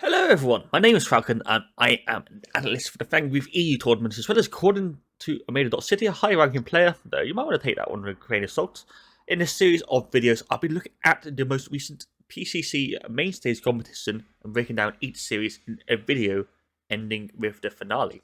Hello everyone, my name is Falcon and I am an analyst for the Fang with EU tournaments as well as according to City, a high ranking player, though you might want to take that one with a grain of salt. In this series of videos, I'll be looking at the most recent PCC main stage competition and breaking down each series in a video ending with the finale.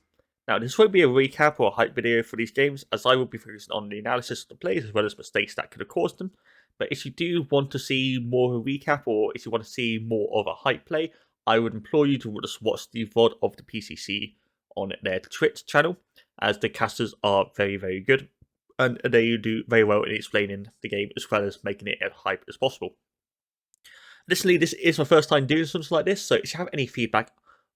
Now this won't be a recap or a hype video for these games, as I will be focusing on the analysis of the players as well as mistakes that could have caused them. But if you do want to see more of a recap or if you want to see more of a hype play, I would implore you to just watch the VOD of the PCC on their Twitch channel, as the casters are very, very good, and they do very well in explaining the game as well as making it as hype as possible. Additionally, this is my first time doing something like this, so if you have any feedback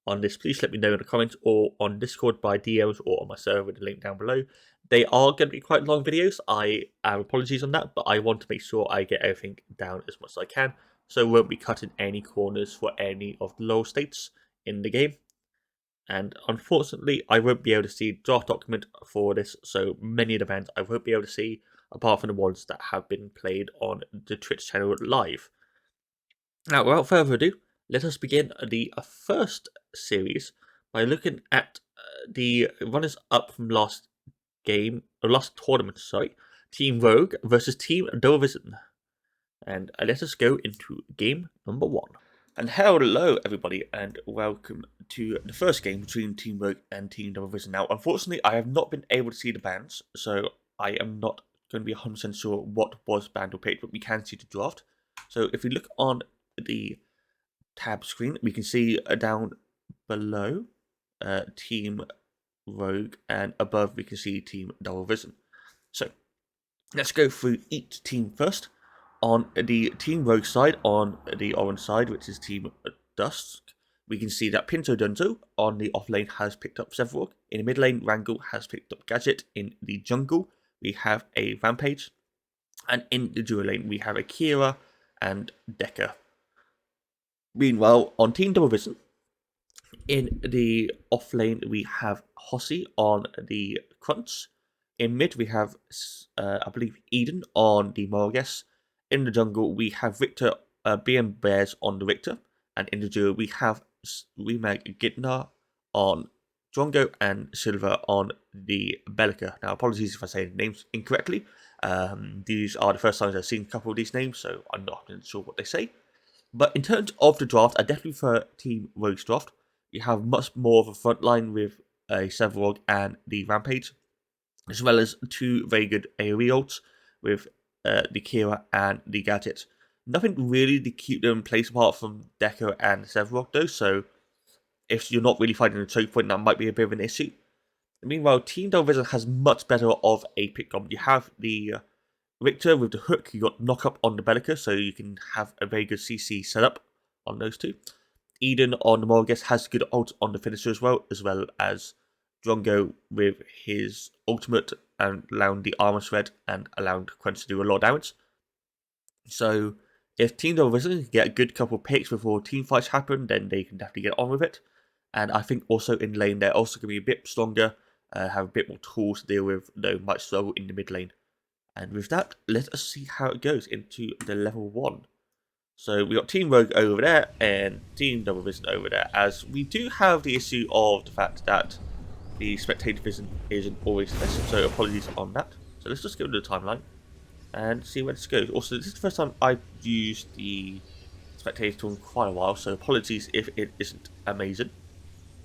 on this, please let me know in the comments or on Discord by DMs or on my server with the link down below. They are going to be quite long videos. I have apologies on that, but I want to make sure I get everything down as much as I can, so we won't be cutting any corners for any of the lower states in the game. And unfortunately, I won't be able to see the draft document for this, so many of the bands I won't be able to see, apart from the ones that have been played on the Twitch channel live. Now, without further ado, let us begin the first series by looking at the runners-up from last tournament, Team Rogue versus Team 2vision. And let us go into game number 1. And hello everybody, and welcome to the first game between Team Rogue and Team 2vision. Now, unfortunately, I have not been able to see the bans, so I am not going to be 100% sure what was banned or picked, but we can see the draft. So if we look on the tab screen, we can see down below Team Rogue, and above we can see Team 2vision. So let's go through each team first. On the Team Rogue side, on the orange side, which is Team Dusk, we can see that Pinto Dunzo on the off lane has picked up Severog. In the mid lane, Wrangle has picked up Gadget. In the jungle, we have a Rampage. And in the duo lane, we have a Kira and Decker. Meanwhile, on Team 2vision, in the off lane, we have Hossie on the Crunch. In mid, we have, I believe, Eden on the Morges. In the jungle, we have Victor, BM Bears on the Victor. And in the duo, we have Remag Gitnar on Drongo and Silver on the Bellica. Now, apologies if I say the names incorrectly. These are the first times I've seen a couple of these names, so I'm not sure what they say. But in terms of the draft, I definitely prefer Team Rogue's draft. You have much more of a front line with a Severog and the Rampage, as well as two very good AoE ults with the Kira and the Gadget. Nothing really to keep them in place apart from Deco and Severog though, so if you're not really finding a choke point, that might be a bit of an issue. Meanwhile, Team 2vision has much better of a pick comp. You have the Victor with the hook, you got knock up on the Bellica, so you can have a very good CC setup on those two. Eden on the Morges has good ult on the finisher as well as Drongo with his ultimate and allowing the armor shred and allowing Crunch to do a lot of damage. So if Team 2vision can get a good couple of picks before team fights happen, then they can definitely get on with it. And I think also in lane they're also going to be a bit stronger, have a bit more tools to deal with, though might struggle in the mid lane. And with that, let us see how it goes into the level 1. So we got Team Rogue over there and Team 2vision over there, as we do have the issue of the fact that the spectator vision isn't always the best, so apologies on that. So let's just go to the timeline and see where this goes. Also, this is the first time I've used the spectator tool in quite a while, so apologies if it isn't amazing.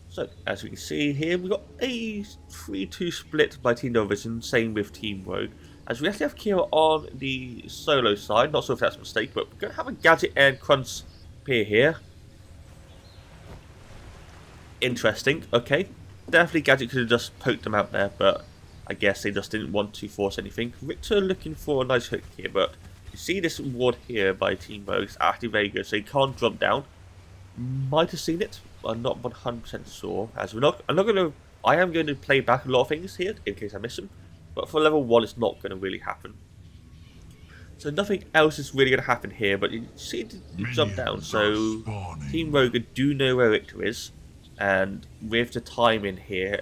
So, as we can see here, we've got a 3-2 split by Team 2vision, same with Team Rogue. As we actually have Kira on the solo side, not sure if that's a mistake, but we're going to have a Gadget and Crunch appear here. Interesting, okay. Definitely Gadget could have just poked them out there, but I guess they just didn't want to force anything. Victor looking for a nice hook here, but you see this ward here by Team Rogue is actually very good, so he can't drop down. Might have seen it, but I'm not 100% sure. As I am going to play back a lot of things here in case I miss them. But for level 1, it's not going to really happen. So nothing else is really going to happen here, but you see it jump down. So Team Rogue do know where Victor is, and with the time in here,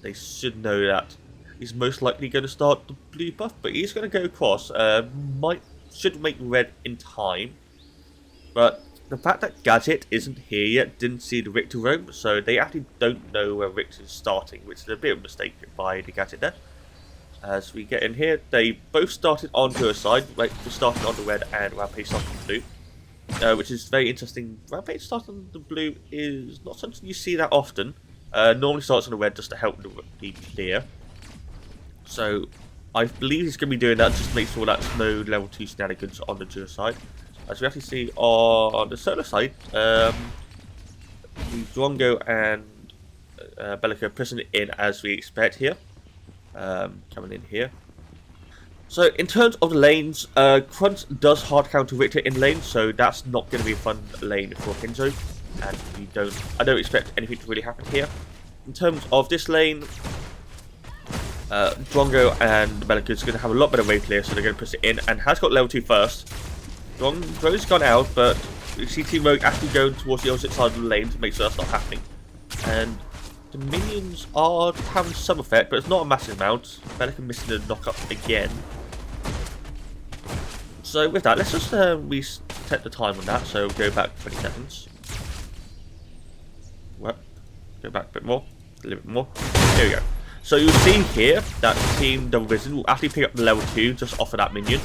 they should know that he's most likely going to start the blue buff, but he's going to go across. Should make red in time, but the fact that Gadget isn't here yet didn't see the Richter roam, so they actually don't know where Richter's starting, which is a bit of a mistake by the Gadget there. As we get in here, they both started on her side, right? They started on the red and Rampage started on the blue, which is very interesting. Rampage starting on the blue is not something you see that often. Normally starts on the red just to help the clear. So I believe he's going to be doing that just to make sure that's no level 2 shenanigans on the dual side. As we actually see on the solar side, the Drongo and Bellica pressing it in as we expect here. Coming in here. So in terms of the lanes, Crunch does hard counter Richter in lane, so that's not going to be a fun lane for Kinzo, and I don't expect anything to really happen here. In terms of this lane, Drongo and Bellica is going to have a lot better wave clear, so they're going to press it in, and has got level 2 first. Drongo's gone out, but we see Team Rogue actually going towards the opposite side of the lane to make sure that's not happening. And the minions are having some effect, but it's not a massive amount. Bellica missing the knock-up again. So with that, let's just reset the time on that, so go back 20 seconds. Well, go back a bit more, a little bit more. There we go. So you'll see here that Team 2vision will actually pick up the level 2 just off of that minion.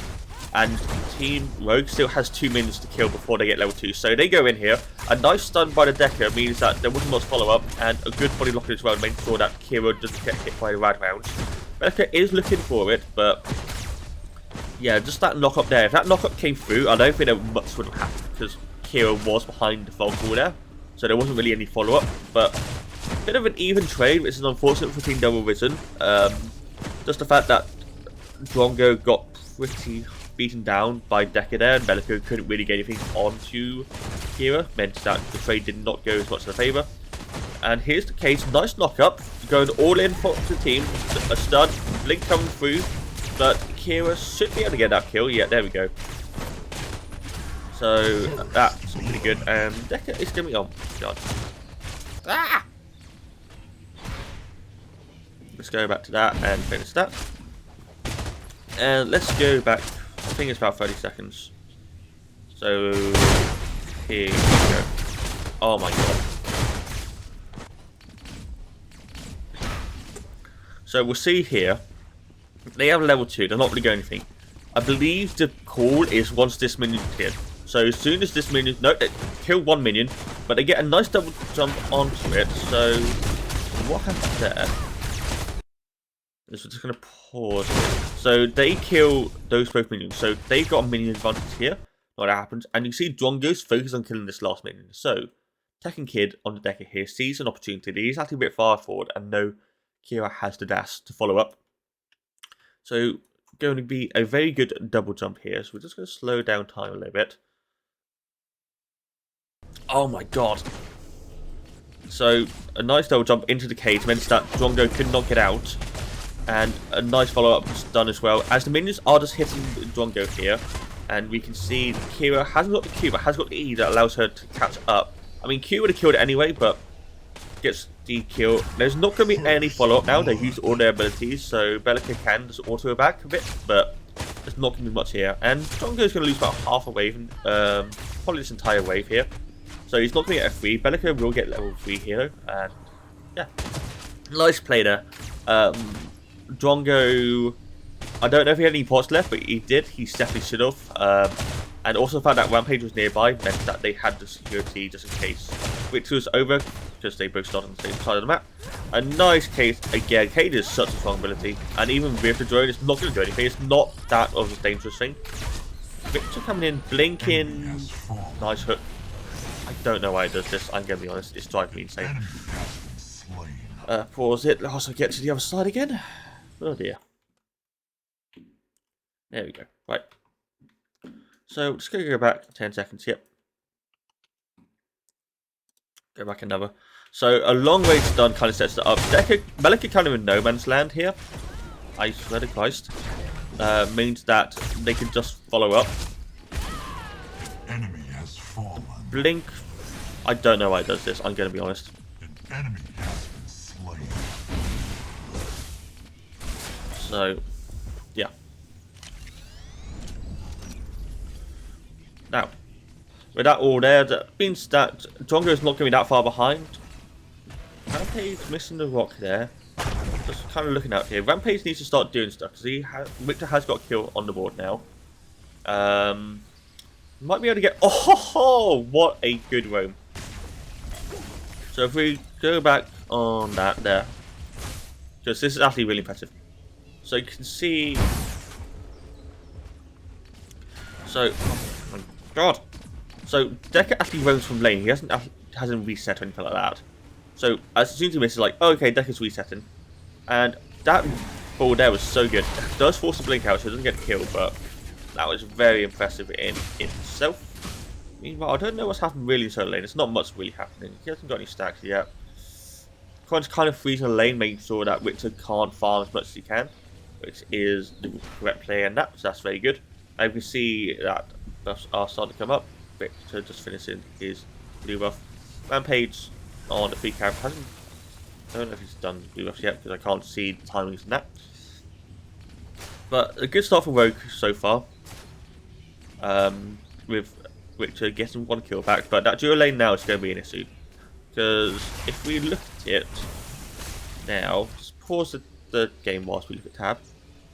And Team Rogue still has 2 minions to kill before they get level 2. So they go in here. A nice stun by the Decker means that there wasn't much follow-up, and a good body lock as well to make sure that Kira doesn't get hit by the rad rounds. Bellica is looking for it, but yeah, just that knock-up there. If that knock-up came through, I don't think that much would have happened, because Kira was behind the fog wall there. So there wasn't really any follow-up, but a bit of an even trade, which is unfortunate for Team 2vision. Just the fact that Drongo got pretty beaten down by Decker there, and Bellica couldn't really get anything onto Kira, meant that the trade did not go as much in the favour. And here's the case, nice knock-up, going all in for the team, a stun, blink coming through, but Kira should be able to get that kill. Yeah, there we go. So that's pretty good, and Decker is going to be on. God. Ah! Let's go back to that and finish that. And let's go back, I think it's about 30 seconds. So, here we go. Oh my god. So we'll see here, they have level 2, they're not really going anything. I believe the call is once this minion is killed. So as soon as this minion, no, they kill one minion, but they get a nice double jump onto it. So, what happens there? This is just going to pause. So they kill those both minions. So they've got a minion advantage here. What happens? And you see Drongo's focus on killing this last minion. So Tekken Kid on the Decker here sees an opportunity. He's actually a bit far forward and no Kira has the dash to follow up. So going to be a very good double jump here. So we're just going to slow down time a little bit. Oh my god. So a nice double jump into the cage meant that Drongo could not get out. And a nice follow-up was done as well, as the minions are just hitting Drongo here. And we can see Kira hasn't got the Q, but has got the E that allows her to catch up. I mean, Q would have killed it anyway, but gets the kill. There's not going to be any follow-up now. They've used all their abilities, so Bellica can just auto back a bit, but there's not going to be much here. And Drongo's going to lose about half a wave, probably this entire wave here. So he's not going to get a 3. Bellica will get level 3 here, and yeah. Nice play there. Drongo, I don't know if he had any pots left, but he did. He definitely should have. And also the fact that Rampage was nearby meant that they had the security just in case. Which was over, because they both started on the same side of the map. A nice case again. Cade is such a strong ability. And even with the drone, it's not going to do anything. It's not that of a dangerous thing. Victor coming in, blinking. Nice hook. I don't know why it does this, I'm going to be honest. It's driving me insane. Pause it. Also get to the other side again. Oh dear. There we go. Right. So just going to go back 10 seconds. Yep. Go back another. So a long range stun kind of sets it up. Bellica kind of in no man's land here. I swear to Christ. Means that they can just follow up. Enemy has fallen. Blink. I don't know why it does this. I'm going to be honest. An enemy has been slain. So, yeah. Now, With that all there, that means that Drongo is not going to be that far behind. Rampage missing the rock there. Just kind of looking out here. Rampage needs to start doing stuff because Victor has got a kill on the board now. Might be able to get. Oh, what a good roam! So if we go back on that there, because this is actually really impressive. So you can see. So, oh my god! So Decker actually roams from lane. He hasn't reset or anything like that. So as soon as he misses, like, oh, okay, Decker's resetting, and that ball there was so good. It does force a blink out, so it doesn't get killed, but that was very impressive in itself. Meanwhile, I don't know what's happened really in solo lane. There's not much really happening. He hasn't got any stacks yet. Quan's kind of freezing the lane, making sure that Victor can't farm as much as he can, which is the correct play, and that's very good. And you can see that buffs are starting to come up. Victor just finishing his blue buff. Rampage on the free camp hasn't. I don't know if he's done blue buffs yet because I can't see the timings in that. But a good start for Rogue so far. With Victor getting one kill back, but that duo lane now is going to be an issue. Because if we look at it now, just pause the game whilst we look at tab.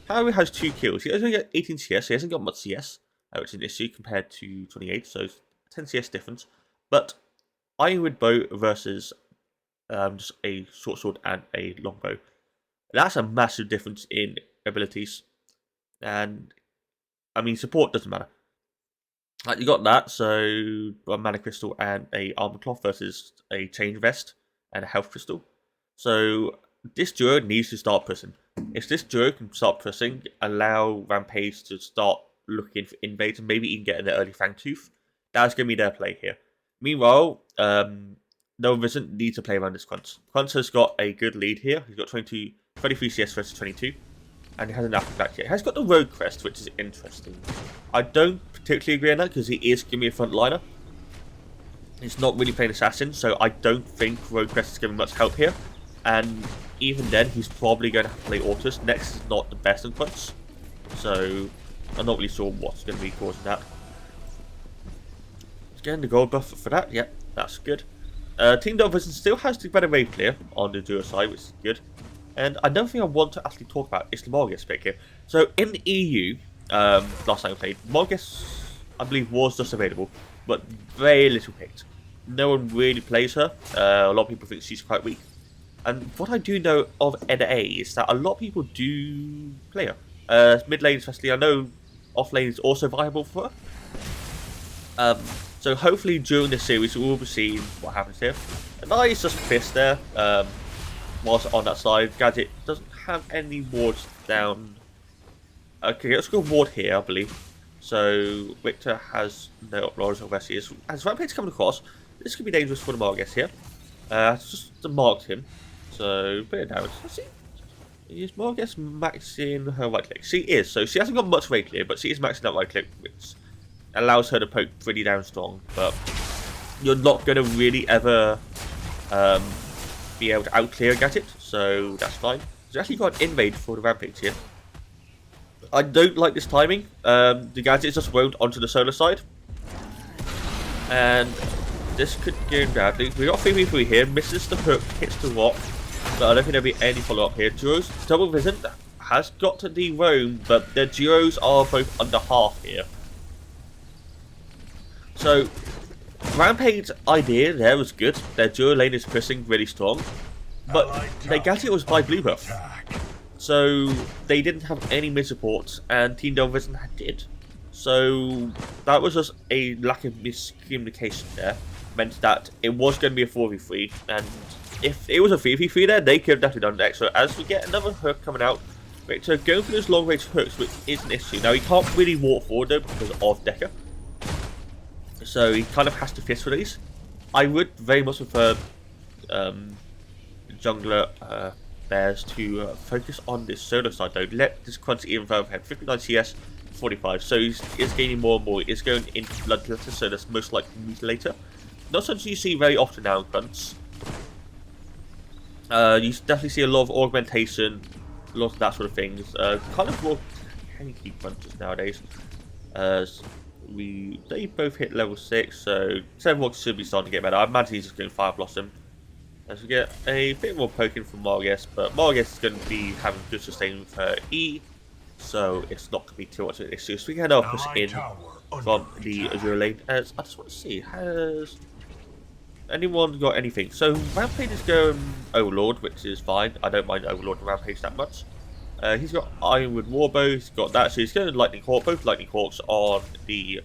Harry has 2 kills. He only got 18 CS, so he hasn't got much CS, which is an issue compared to 28, so 10 CS difference. But Ironwood bow versus just a short sword and a long bow. That's a massive difference in abilities. And I mean, support doesn't matter. Like, you got that, so a mana crystal and a armor cloth versus a chain vest and a health crystal. So this duo needs to start pushing. If this duo can start pushing, allow Rampage to start looking for invades and maybe even get an early Fangtooth, that's going to be their play here. Meanwhile, no Vision needs to play around this Quant. Quant has got a good lead here. He's got 23 CS versus 22. And he hasn't acted back yet. He has got the Rogue Crest, which is interesting. I don't particularly agree on that because he is giving me a frontliner. He's not really playing Assassin, so I don't think Rogue Crest is giving much help here. And even then, he's probably going to have to play Autos. Next is not the best in Quants, so I'm not really sure what's going to be causing that. He's getting the gold buff for that. Yep, that's good. Team Vision still has the better wave clear on the duo side, which is good. And another thing I want to actually talk about is the Morgus pick here. So in the EU, last time I played, Morgus, I believe, was just available, but very little picked. No one really plays her. A lot of people think she's quite weak. And what I do know of NA is that a lot of people do play her. Mid lane especially, I know off lane is also viable for her. So hopefully during this series we will be seeing what happens here. And nice just fist there. Whilst on that side, Gadget doesn't have any wards down. Okay, let's go ward here, I believe. So Victor has no uploads of SEs. As Rampage coming across, this could be dangerous for the Morgus here. Just marked him. So bit of damage. Let's see. Is Morgus maxing her right click? She is. So she hasn't got much right click, but she is maxing that right click, which allows her to poke pretty down strong. But you're not going to really ever be able to outclear a Gadget, so that's fine. He's actually got an invade for the Rampage here. I don't like this timing. The Gadget just roamed onto the solar side. And this could go badly. We got 3v3 here, misses the hook, hits the rock. But I don't think there'll be any follow-up here. Duos, Double Vision has got to the roam, but their duos are both under half here. So Rampage's idea there was good. Their duo lane is pushing really strong, but their Gadget was by blue buff, so they didn't have any mid support, and Team Vision did. So that was just a lack of miscommunication there. Meant that it was going to be a 4v3, and if it was a 3v3 there, they could have definitely done that. So as we get another hook coming out, Victor going for those long range hooks, which is an issue. Now he can't really walk forward though because of Decker. So he kind of has to fist for these. I would very much prefer jungler bears to focus on this solo side though. Let this quantity even further ahead. 59 CS, 45. So he's gaining more and more. He's going into Bloodletter, so that's most likely Mutilator. Not something you see very often now in grunts. You definitely see a lot of augmentation, a lot of that sort of things. Kind of more tanky grunters nowadays. they both hit level 6, so 7 Rock should be starting to get better. I imagine he's just going Fire Blossom. As we get a bit more poking from Margess, but Margess is going to be having good sustain with her E, so it's not going to be too much of an issue. So we can now push in from the Azure lane. As I just want to see, has anyone got anything? So Rampage is going Overlord, which is fine. I don't mind Overlord and Rampage that much. He's got Ironwood Warbow, he's got that, so he's going to Lightning Hawk, both Lightning Hawks on the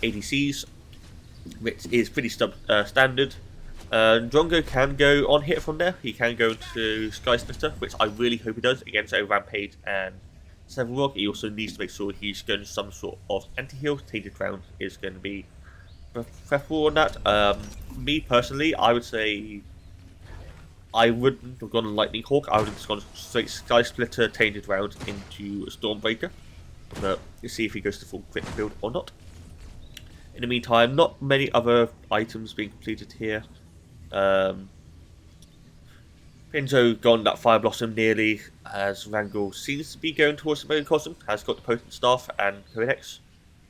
ADCs, which is pretty standard. Drongo can go on hit from there, he can go to Sky Splitter, which I really hope he does against a Rampage and 7 Rock. He also needs to make sure he's going some sort of anti-heal. Tainted Ground is going to be preferable on that. Me personally, I would say I wouldn't have gone Lightning Hawk. I would have just gone straight Sky Splitter, Tainted Round into Stormbreaker. But let's see if he goes to full crit build or not. In the meantime, not many other items being completed here. Pinzo gone that Fire Blossom nearly, as Wrangle seems to be going towards the Main Cosm, has got the Potent Staff and Codex.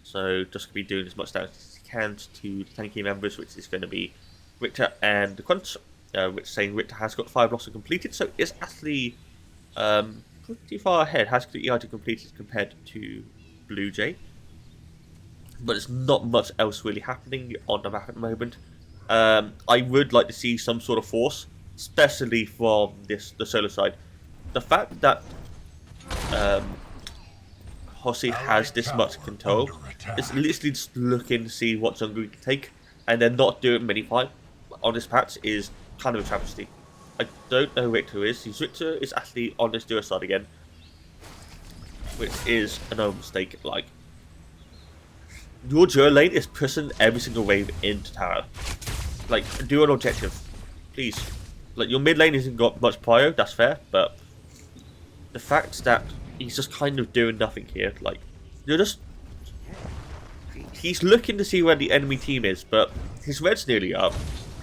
So just going to be doing as much damage as he can to the tanky members, which is going to be Richter and the Crunch. Which saying Richter has got Fire Blossom completed, so it's actually pretty far ahead, has got the EIT completed compared to Blue Jay. But there's not much else really happening on the map at the moment. I would like to see some sort of force, especially from the solo side. The fact that Hossie has this much control is literally just looking to see what jungle he can take, and then not doing many fight on this patch is kind of a travesty. I don't know who Richter is. Richter is actually on this duo side again, which is another mistake. Like, your duo lane is pushing every single wave into tower. Like, do an objective, please. Like, your mid lane hasn't got much prio, that's fair, but the fact that he's just kind of doing nothing here, like, you're just... He's looking to see where the enemy team is, but his red's nearly up.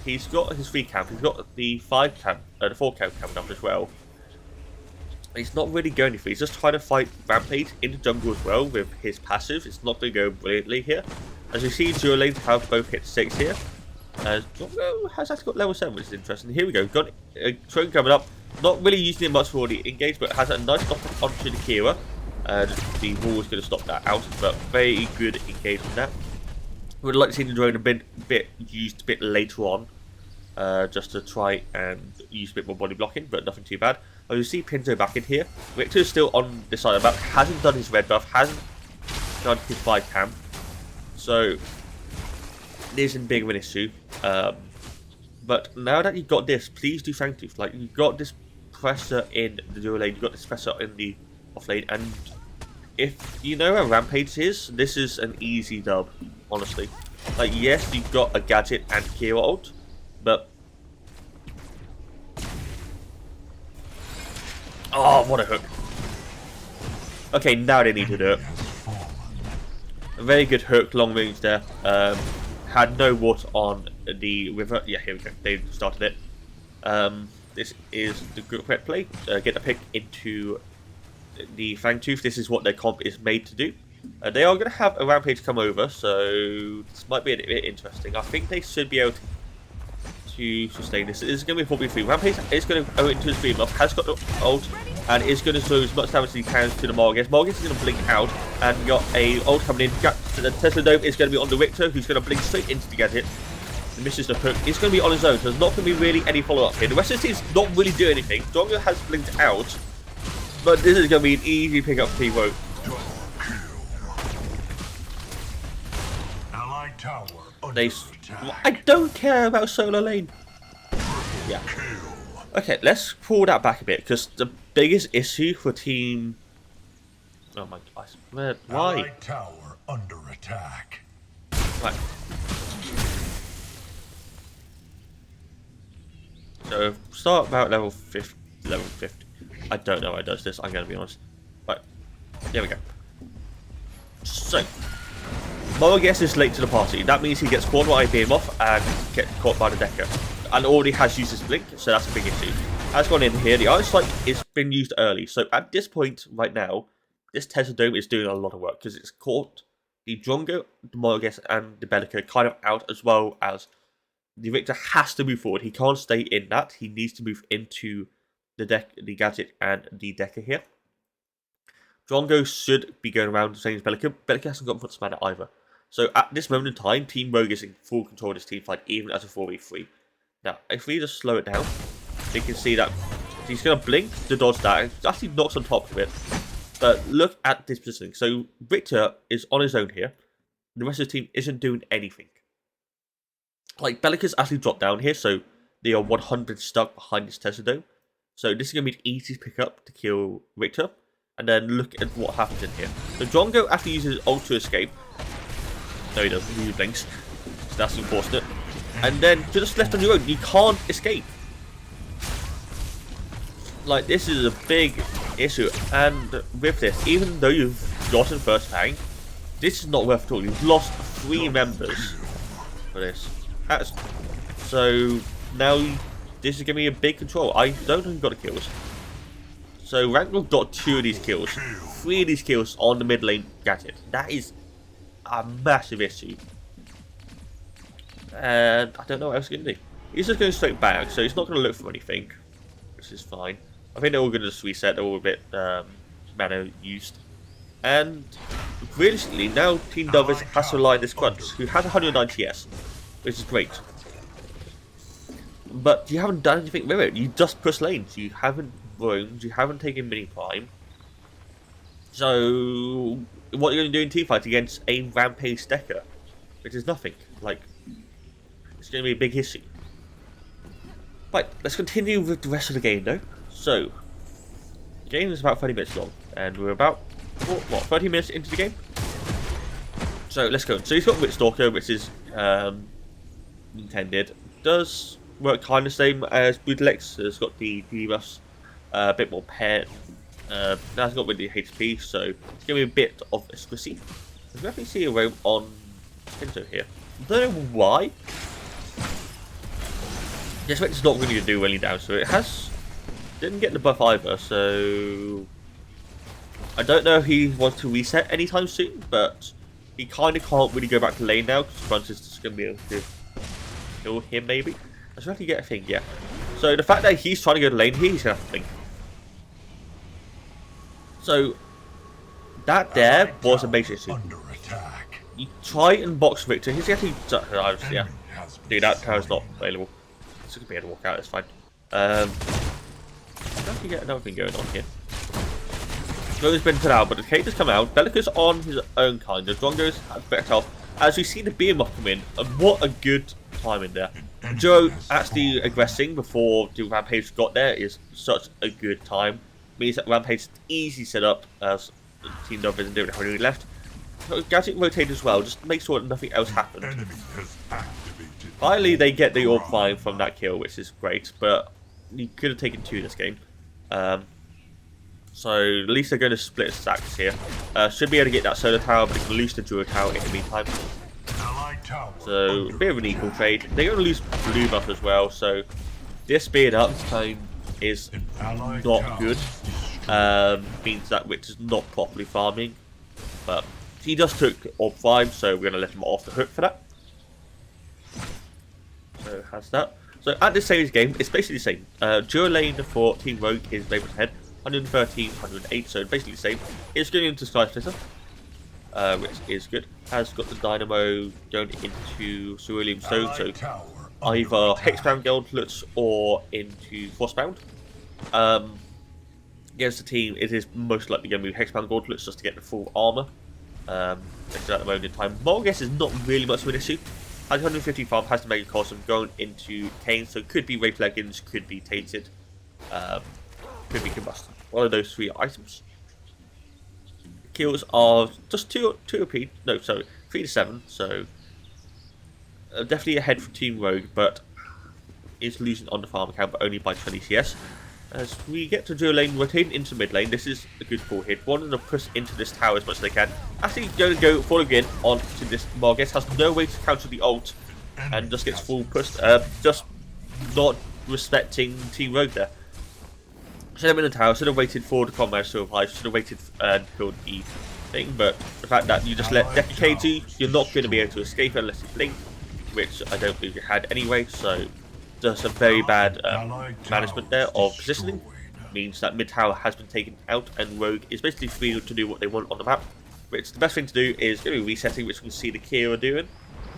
He's got his 3 camp, he's got the 4 camp coming up as well. He's not really going anywhere, he's just trying to fight Rampage into jungle as well with his passive. It's not going to go brilliantly here. As you see, duo lanes have both hit 6 here. Drongo has actually got level 7, which is interesting. Here we go, got a Tron coming up. Not really using it much for the engage, but has a nice knock onto the Kira. The wall is going to stop that out, but very good engage on that. Would like to see the drone a bit used a bit later on, just to try and use a bit more body blocking, but nothing too bad. Oh, you see Pinzo back in here. Richter's still on this side of the map, hasn't done his red buff, hasn't done his 5 camp, so this isn't big of an issue. But now that you've got this, please do Fangtooth. Like, you've got this pressure in the dual lane, you've got this pressure in the off lane, and if you know where Rampage is, this is an easy dub, honestly. Like, yes, you've got a gadget and Kira ult, but... Oh, what a hook. Okay, now they need to do it. A very good hook, long range there. Had no water on the river. Yeah, here we go. They started it. This is the correct play. Get the pick into the Fangtooth. This is what their comp is made to do. They are going to have a Rampage come over, so this might be a bit interesting. I think they should be able to sustain this. This is going to be a 4v3. Rampage is going to go into his beam off, has got the ult, and is going to do as much damage as he can to the Margess. Margess is going to blink out, and you got a ult coming in. The Tesla Dome is going to be on the Richter, who's going to blink straight into the gadget. He misses the hook. He's going to be on his own, so there's not going to be really any follow-up here. The rest of the team's not really doing anything. Drongo has blinked out, but this is going to be an easy pick-up for T-Rogue. I don't care about solo lane. Yeah. Okay, let's pull that back a bit, because the biggest issue for team... Oh my god, why? Tower under attack. Right. So, start about level 50. I don't know how it does this, I'm going to be honest. Right, here we go. So, Margess is late to the party. That means he gets caught by beam off and gets caught by the Decker. And already has used his blink, so that's a big issue. Has gone in here, the Iron Strike is been used early. So at this point, right now, this Tesla Dome is doing a lot of work because it's caught the Drongo, the Morgus, and the Bellica kind of out, as well as the Victor has to move forward. He can't stay in that. He needs to move into the gadget, and the Decker here. Drongo should be going around the same as Bellica. Bellica hasn't got much mana either. So at this moment in time, Team Rogue is in full control of this team fight, even as a 4v3. Now, if we just slow it down, we can see that he's going to blink to dodge that. It actually knocks on top of it. But look at this positioning. So Victor is on his own here. The rest of the team isn't doing anything. Like, Bellica's actually dropped down here, so they are 100 stuck behind this Tesla Dome. So this is going to be an easy pick up to kill Victor. And then look at what happens in here. So Drongo actually uses his ult to escape. No, he doesn't. He blinks. So that's unfortunate. And then you're just left on your own. You can't escape. Like, this is a big issue. And with this, even though you've gotten first rank, this is not worth it at all. You've lost 3 members for this. So now this is going to be a big control. I don't know who got the kills. So Ragnarok got 2 of these kills. 3 of these kills on the mid lane gadget. That is a massive issue. And I don't know what else he's going to do. He's just going straight back, so he's not going to look for anything. Which is fine. I think they're all going to just reset. They're all a bit mana used. And realistically, now Team Dovis has to rely on this Crunch, who has 109 TS. Which is great. But you haven't done anything with it. You just push lanes. You haven't roamed. You haven't taken mini prime. So what are you going to do in team fight against a Rampage Decker? Which is nothing. Like, it's going to be a big issue. Right, let's continue with the rest of the game though. So, the game is about 30 minutes long. And we're about, what, 30 minutes into the game? So let's go. So he's got Witch Stalker, which is intended. Does work kind of the same as Bootlex. It's got the debuffs, a bit more pet. Now it's got with the HP, so it's going to be a bit of a squishy. There's nothing see a roam on Pinto here. I don't know why. The Spectre's not really going to do any damage, so it didn't get the buff either, so I don't know if he wants to reset anytime soon, but he kind of can't really go back to lane now, because Crunch is just going to be able to kill him, maybe. I should have to get a thing, yeah. So the fact that he's trying to go to lane here, he's going to have to think. So, that there was a major issue. You try and box Victor, he's actually, yeah, dude, that tower's not available. It's going to be able to walk out, it's fine. How do you get another thing going on here? Drongo's been put out, but the cage has come out. Bellica's on his own kind of. Drongo's has better health. As we see the Behemoth come in, and what a good time in there. Joe actually aggressing before the Rampage got there is such a good time. Means that Rampage is easy set up as Team Dove isn't doing it really left. Gadget rotated as well, just to make sure that nothing else happened. Finally, they get the Orb Flying from that kill, which is great, but you could have taken 2 this game. So at least they're going to split stacks here. Should be able to get that solar tower, but they can lose the Druid tower in the meantime. So a bit of an equal trade. They're going to lose blue buff as well, so this speed up time is not good. Means that Witch is not properly farming, but he just took Orb 5, so we're going to let him off the hook for that. So it has that. So at this series game, it's basically the same. Dual lane for Team Rogue is Raven's Head, 113, 108, so basically the same. It's going into Sky Splitter, which is good. Has got the Dynamo going into Cerulean Stone, so either Hexbound Gauntlets or into Frostbound. Against the team, it is most likely going to move Hexbound Gauntlets just to get the full armor. At the moment in time, Morgus is not really much of an issue. Has 150 farm, has the Mega Cosm going into Kane, so could be Wraith Leggings, could be Tainted, could be Combustion. One of those 3 items. Kills are just 2 repeat, no, sorry, 3 to 7, so definitely ahead for Team Rogue, but is losing on the farm account, but only by 20 CS. As we get to dual lane, rotating into mid lane, this is a good full hit. Wanting to push into this tower as much as they can. Actually going to go falling in onto this Morgus, has no way to counter the ult, and just gets full pushed. Just not respecting Team Rogue there. Should have been in the tower, should have waited for the comrades to revive, should have waited and killed the thing, but the fact that you just let Defecate you, you're not going to be able to escape unless you blink, which I don't believe you had anyway, so just a very bad management there of positioning. Means that mid tower has been taken out and Rogue is basically free to do what they want on the map, which the best thing to do is going to be resetting, which we can see the Kira doing,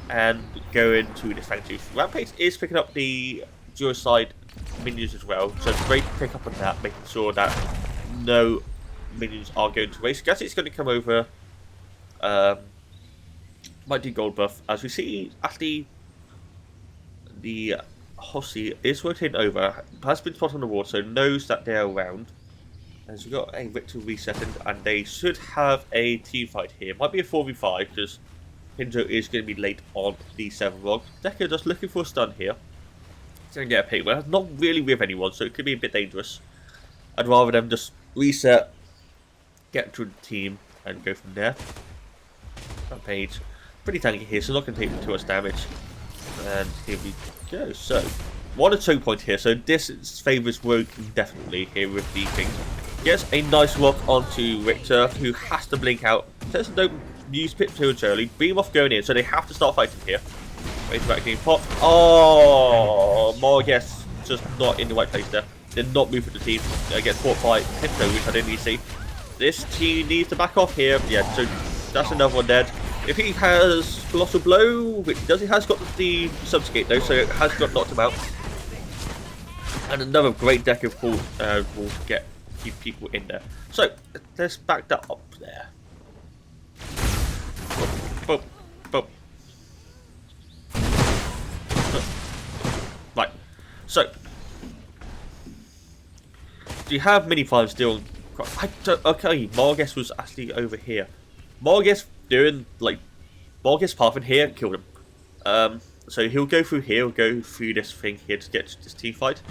and go into this Fang Tooth. Rampage is picking up the dual side minions as well, so it's great to pick up on that, making sure that no minions are going to waste. Guess it's going to come over might do gold buff, as we see actually the Hossie is rotating over, has been spotted on the wall, so knows that they're around. As we've got a Victor resetting, and they should have a team fight here. Might be a 4v5, because Pinjo is going to be late on the 7 log. Decker just looking for a stun here. He's going to get a pick, but not really with anyone, so it could be a bit dangerous. I'd rather them just reset, get to the team, and go from there. Rampage, pretty tanky here, so not going to take too much damage. And here we go. So, 1 or 2 point here, so this favours Rogue definitely here with the thing. Gets a nice lock onto Richter, who has to blink out. Says don't use pit too early. Beam off going in, so they have to start fighting here. Wait back getting popped. Oh, Morgus just not in the right place there. Did not move with the team. Gets caught by Pinto, which I didn't really see. This team needs to back off here. Yeah, so that's another one dead. If he has Colossal Blow, which he does, he has got the Subscape though, so it has got knocked him out. And another great deck of will to keep people in there. So let's back that up there. Boop, boop, boop. Right. So do you have mini fives still? Okay, Margus was actually over here. Margus doing like Margus pathing here and killed him. So he'll go through here, he'll go through this thing here to get to this team fight.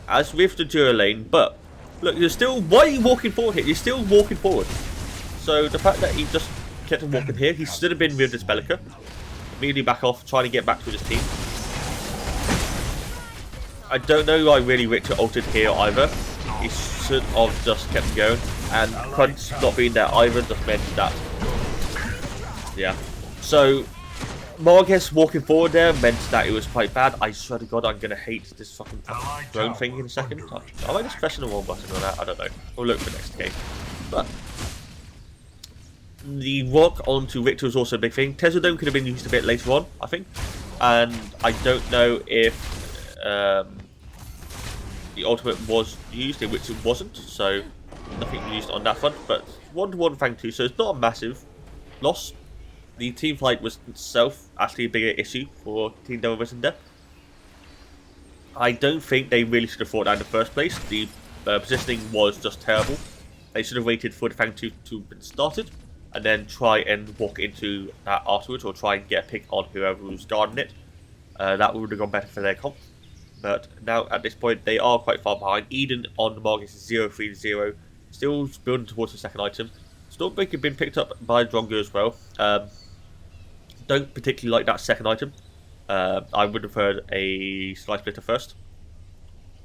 As with the dual lane, but look, you're still. Why are you walking forward here? You're still walking forward. So the fact that he just kept on walking here, he should have been with this Bellica. Immediately back off, trying to get back to his team. I don't know why really Richter altered here either. He should have just kept going, and Crunch not being there either just meant that. Yeah. So Margus walking forward there meant that it was quite bad. I swear to God, I'm gonna hate this fucking drone thing in a second. I might just pressing the wrong button on that. I don't know. We'll look for next game. But the rock onto Richter was also a big thing. Tesla Dome could have been used a bit later on, I think, and I don't know if the ultimate was used, in which it wasn't. So nothing used on that front. But 1-1 Fang 2, so it's not a massive loss. The team fight was itself actually a bigger issue for Team Devil Vision there. I don't think they really should have fought that in the first place. The positioning was just terrible. They should have waited for the Fang 2 to be started and then try and walk into that afterwards, or try and get a pick on whoever was guarding it. That would have gone better for their comp. But now at this point they are quite far behind. Eden on the Margus is 0-3-0. Still building towards the second item. Stormbreaker had been picked up by Drongo as well. Don't particularly like that second item. I would have heard a Slice Splitter first,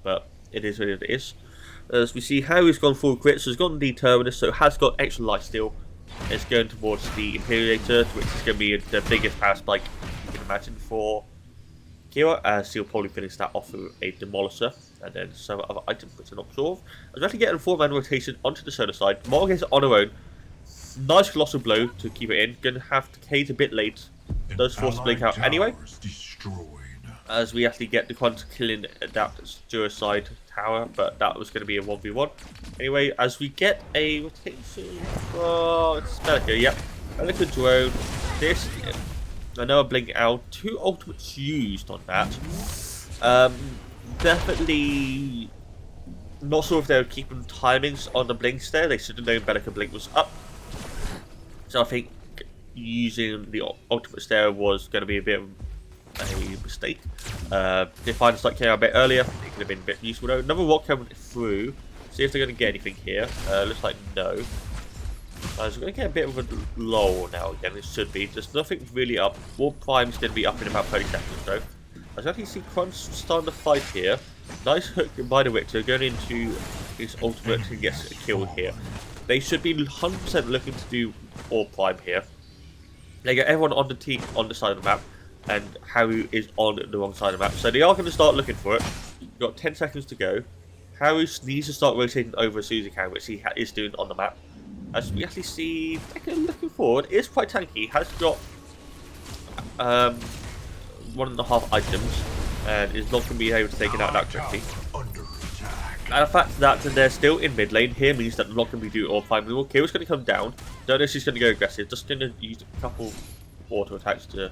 but it is what it is. As we see how he's gone full crit, so he's gone the Terminus, so it has got extra life steal. It's going towards the Imperiator, which is going to be the biggest power spike you can imagine for Kira, as he'll probably finish that off with a Demolisher, and then some other items which are not sure of. I was actually getting a 4-man rotation onto the solar side. Margus on her own. Nice Colossal Blow to keep it in. Going to have to cage a bit late. Does force blink out anyway. As we actually get the Quant killing that Jura side tower, but that was going to be a 1v1. Anyway, as we get a rotation. Oh, it's Bellica, yep. Bellica drone. This. Another blink out. 2 ultimates used on that. Definitely not sure if they were keeping timings on the blinks there. They should have known Bellica blink was up. So I think using the ultimates there was going to be a bit of a mistake. If I just like came out a bit earlier, it could have been a bit useful though. Another rock coming through. See if they're going to get anything here. Looks like no. So we're going to get a bit of a lull now again. It should be. There's nothing really up. Warp Prime's going to be up in about 30 seconds though. As actually see Crunch starting to fight here. Nice hook by the Victor going into his ultimate and gets a kill here. they should be 100% looking to do all prime here. They get everyone on the team on the side of the map, and Haru is on the wrong side of the map. So they are going to start looking for it. You've got 10 seconds to go. Haru needs to start rotating over as soon as he can, which he is doing on the map. As we actually see, looking forward, it is quite tanky. Has got 1.5 items, and is not going to be able to take it out that quickly. And the fact that they're still in mid lane here means that they're not going to be doing all prime removal. Kira's going to come down. Don't know if she's going to go aggressive. Just going to use a couple auto attacks to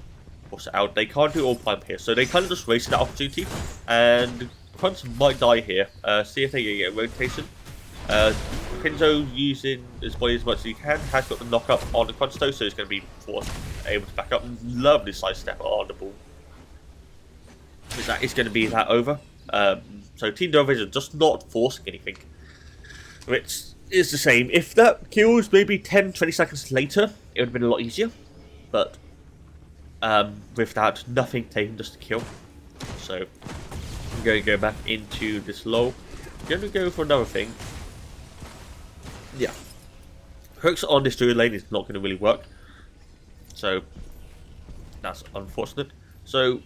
force it out. They can't do all prime here, so they kind of just wasted that opportunity. And Crunch might die here. See if they can get a rotation. Pinzo using his body as much as he can. Has got the knock up on the Crunch though, so he's going to be able to back up. Lovely side step on the ball. Because that is going to be that over. So Team 2vision just not forcing anything, which is the same. If that kills maybe 10-20 seconds later, it would have been a lot easier. But with that, nothing taken, just a kill. So I'm going to go back into this low. I'm going to go for another thing. Yeah, hooks on this druid lane is not going to really work. So that's unfortunate. So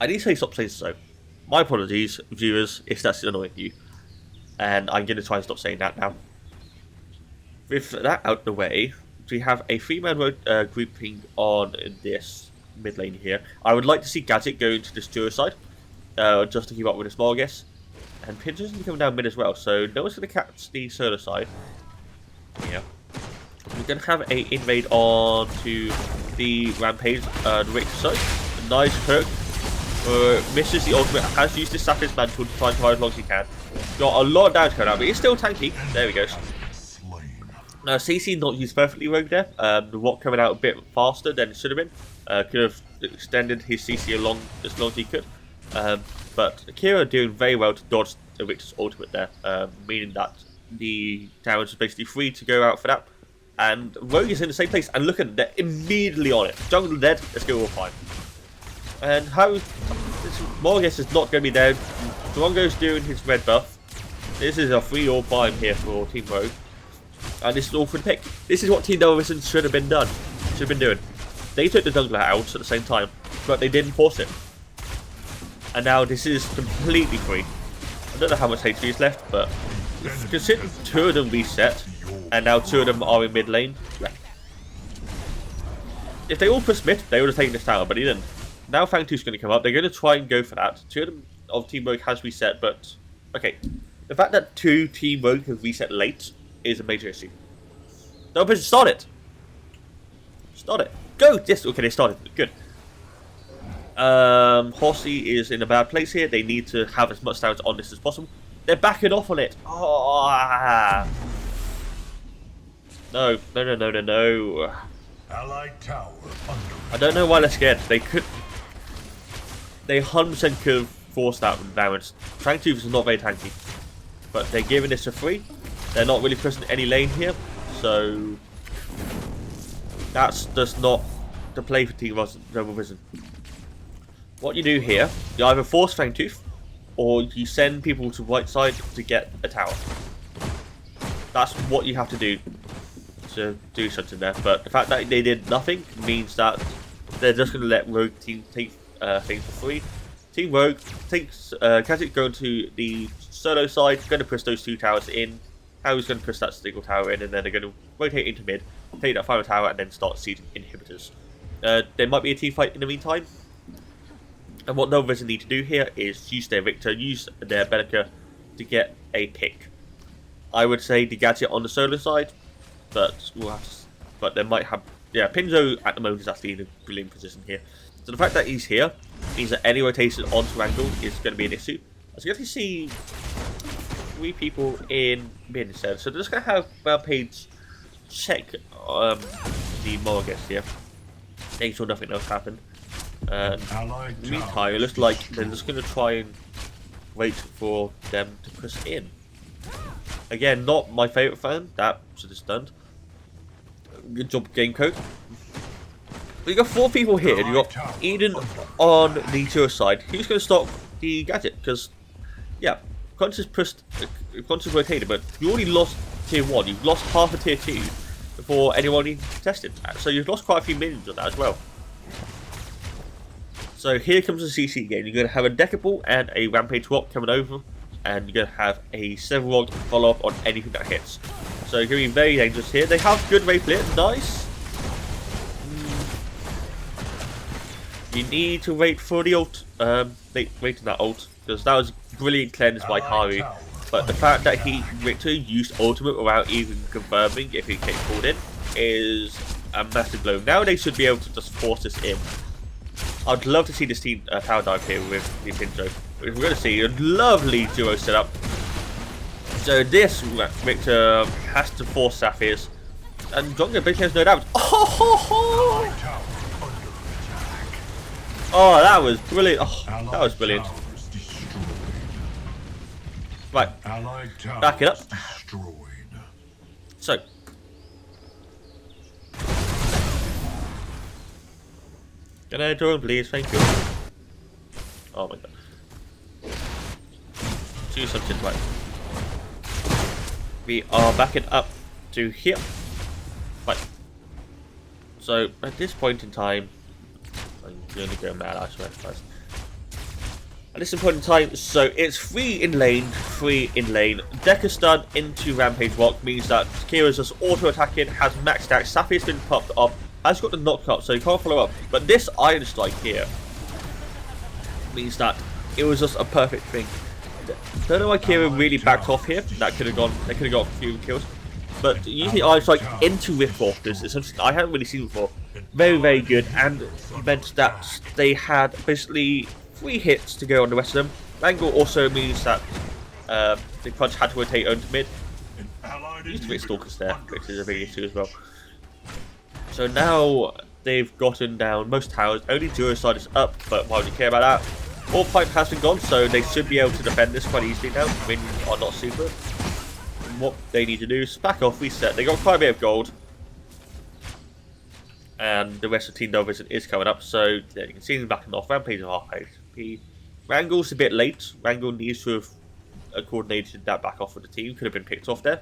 I need to say stop saying so. My apologies, viewers, if that's annoying you. And I'm going to try and stop saying that now. With that out the way, we have a 3-man grouping on this mid lane here. I would like to see Gadget go into this duo side, just to keep up with the small guess. And Pinter's going to come down mid as well, so no one's going to catch the solo side. Yeah. We're going to have a invade on to the Rampage, the Richter side. A nice hook. Misses the ultimate, has used his Sapphire's Mantle to try and survive as long as he can. Got a lot of damage coming out, but he's still tanky. There we go. Now, CC not used perfectly rogue there. The Rock coming out a bit faster than it should have been. Could have extended his CC along as long as he could. But Kira doing very well to dodge the Richter's ultimate there, meaning that the damage is basically free to go out for that. And Rogue is in the same place, and look at it, they're immediately on it. Jungle dead, let's go all fine. And how Morgus is not going to be there. Drongo's doing his red buff. This is a free all prime here for Team Rogue. And this is all for the pick. This is what Team 2vision should have been done. Should have been doing. They took the jungler out at the same time, but they didn't force it. And now this is completely free. I don't know how much HP is left, but considering 2 of them reset, and now 2 of them are in mid lane. If they all pushed mid, they would have taken this tower, but he didn't. Now Fang 2's going to come up. They're going to try and go for that. 2 of them of Team Rogue has reset, but okay. The fact that 2 Team Rogue have reset late is a major issue. No, but start it. Start it. Go. Yes. Okay, they started. Good. Horsey is in a bad place here. They need to have as much damage on this as possible. They're backing off on it. Oh. No. Allied tower under I don't know why they're scared. They 100% could have forced that damage. Tank Tooth is not very tanky, but they're giving this for free. They're not really pushing any lane here, so that's just not the play for Team 2vision. What you do here, you either force Fang Tooth, or you send people to right side to get a tower. That's what you have to do to do something there. But the fact that they did nothing means that they're just going to let Rogue Team take things for free. Team Rogue takes Kha'Zix going to the solo side, going to push those 2 towers in. Haru's going to push that single tower in, and then they're going to rotate into mid, take that final tower, and then start sieging inhibitors. There might be a team fight in the meantime. And what 2vision need to do here is use their Victor, use their Bellica to get a pick. I would say the Gadget on the solo side, but we'll have to, but they might have. Yeah, Pinzo at the moment is actually in a brilliant position here. So the fact that he's here means that any rotation onto Angle is going to be an issue. As you can see, 3 people in mid instead. So they're just going to have Rampage check the Morgus here, make sure nothing else happened. In the meantime, it looks like they're just going to try and wait for them to push in. Again, not my favourite fan. That should have stunned. Good job, game code. But you got 4 people here. You got Eden on the Tour side. Who's going to stop the Gadget? Because, yeah, Crunch is pushed, Crunch is rotated, but you already lost tier 1, you've lost half a tier 2 before anyone even tested that. So you've lost quite a few minions on that as well. So here comes the CC game. You're going to have a Decapult and a Rampage Rock coming over, and you're going to have a 7 Rock follow up on anything that hits. So you're going to be very dangerous here. They have good Ray Flit, nice. You need to wait for the ult, wait on that ult, because that was brilliant cleanse by Haru. But the fact that Victor used ultimate without even confirming if he came pulled in is a massive blow. Now they should be able to just force this in. I'd love to see this team power dive here with the Pinto. We're going to see a lovely duo setup. So this Victor has to force Sapphires, and Drongo basically has no damage. Oh, that was brilliant. Oh, that was brilliant. Right, back it up. So, can I drone, please? Thank you. Oh my god. Do something right. We are backing up to here. Right. So, at this point in time, I'm going to go mad, I swear, first. At this point in time, so it's 3 in lane, 3 in lane. Deca stun into Rampage Rock means that Kira's just auto-attacking, has maxed out, Sapphire's been popped up, has got the knock up, so he can't follow up. But this Iron Strike here means that it was just a perfect thing. Don't know why Kira really backed off here. That could have got a few kills. But using Iron Strike into Rift Walkers is something I haven't really seen before. Very, very good, and meant that they had basically 3 hits to go on the rest of them. Angle also means that the Crunch had to rotate own to mid. Used to be Stalkers there, which is a big issue as well. So now they've gotten down most towers. Only Duo side is up, but why would you care about that? All pipe has been gone, so they should be able to defend this quite easily now. Minions are not super. And what they need to do is back off, reset. They got quite a bit of gold. And the rest of Team 2vision is coming up, so yeah, you can see them backing off. Rampage and half HP. Wrangle's a bit late. Wrangle needs to have coordinated that back off with the team. Could have been picked off there.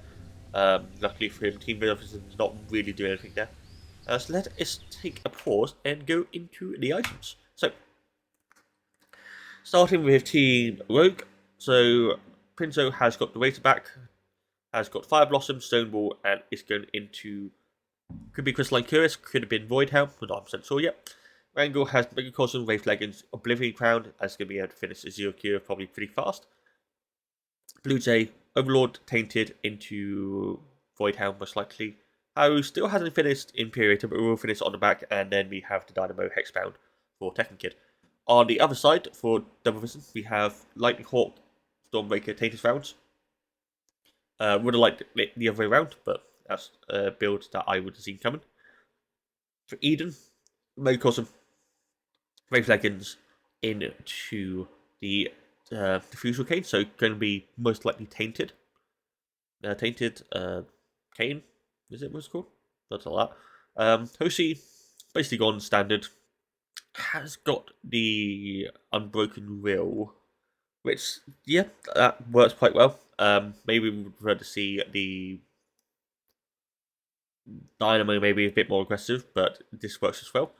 Luckily for him, Team 2vision is not really doing anything there. So let us take a pause and go into the items. So, starting with Team Rogue. So, Prinzo has got the Razorback, has got Fire Blossom, Stone Ball, and is going into... Could be Crystalline Cuirass, could have been Void Helm, we're not 100% sure yet. Wrangle has Mega Cosm, Wraith Leggings, Oblivion Crown, and is going to be able to finish a 0 Cure probably pretty fast. Blue Jay, Overlord, Tainted into Void Helm most likely. Haru still hasn't finished Imperator, but we will finish on the back, and then we have the Dynamo Hexbound for Tekken Kid. On the other side, for 2vision, we have Lightning Hawk, Stormbreaker, Tainted Rounds. Would have liked it the other way around, but that's a build that I would have seen coming. For Eden, Mega Cosm, Wraith Leggings into the Diffusal Cane, so going to be most likely Tainted. Tainted Cane, is it what's called? That's all that. Hoshi, basically gone standard, has got the Unbroken Will, which, yeah, that works quite well. Maybe we would prefer to see the Dynamo maybe a bit more aggressive, but this works as well.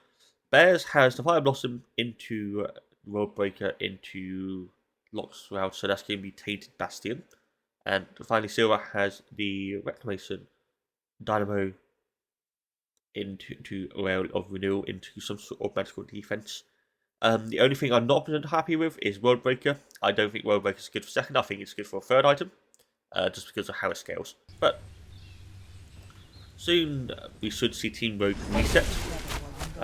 Bears has the Fire Blossom into World Breaker into Locks Route, so that's going to be Tainted Bastion. And finally, Silver has the Reclamation Dynamo into Rail of Renewal into some sort of magical defense. The only thing I'm not happy with is World Breaker. I don't think World Breaker is good for second. I think it's good for a third item, just because of how it scales. But soon we should see Team Rogue reset,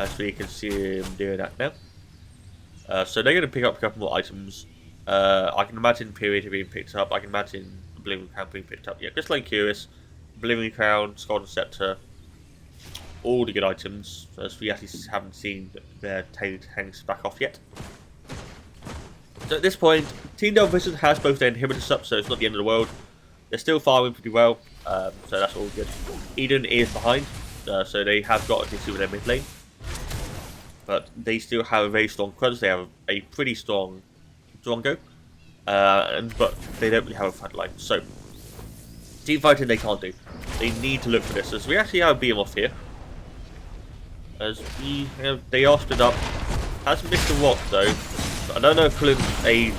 so you can see him doing that now. So they're going to pick up a couple more items. I can imagine Imperator being picked up. I can imagine Oblivion Crown being picked up. Yeah, Crystalline Cuirass, Oblivion Crown, Golden Scepter, all the good items. As we actually haven't seen their tailored hangs back off yet. So at this point, Team 2vision has both their inhibitors up, so it's not the end of the world. They're still farming pretty well, so that's all good. Eden is behind, so they have got an issue with their mid lane. But they still have a very strong crunch. They have a pretty strong Drongo, but they don't really have a front line. So Team fighting they can't do. They need to look for this. As we actually have a behemoth here. As they are stood up. Has missed a rock though. But I don't know if pulling a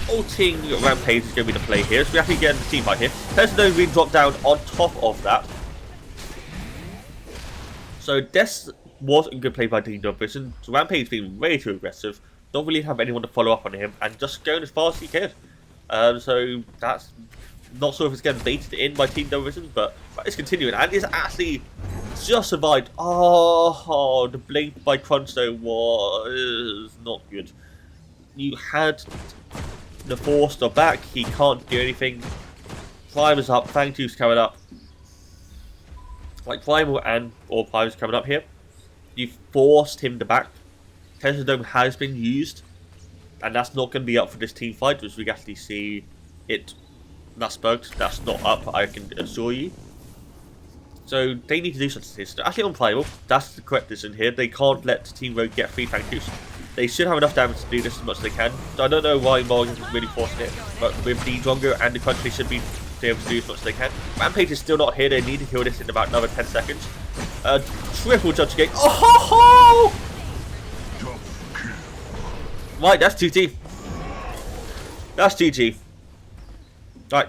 ulting rampage is going to be the play here. So we actually get in the team fight here. Tesla being dropped down on top of that. So this was a good play by Team 2vision. So Rampage being way too aggressive. Don't really have anyone to follow up on him. And just going as fast as he can. So that's not sure if it's getting baited in by Team 2vision. But it's continuing. And it's actually just survived. Oh, the blink by Crunch though was not good. You had the Force back. He can't do anything. Primer's up. Fang Tooth's coming up. Like Primal and all Prime's coming up here. You forced him to back. Tesla Dome has been used. And that's not going to be up for this team fight. As we actually see it. That's bugged. That's not up, I can assure you. So they need to do something to this. Actually on Primal, that's the correct decision here. They can't let Team Rogue get free Fang Tooths. They should have enough damage to do this as much as they can. So I don't know why Morgan is really forcing it. But with the Drongo and the Crunch, they should be able to do as much as they can. Rampage is still not here. They need to kill this in about another 10 seconds. Triple judge game. Oh ho ho! Right, that's GG. That's GG. Right.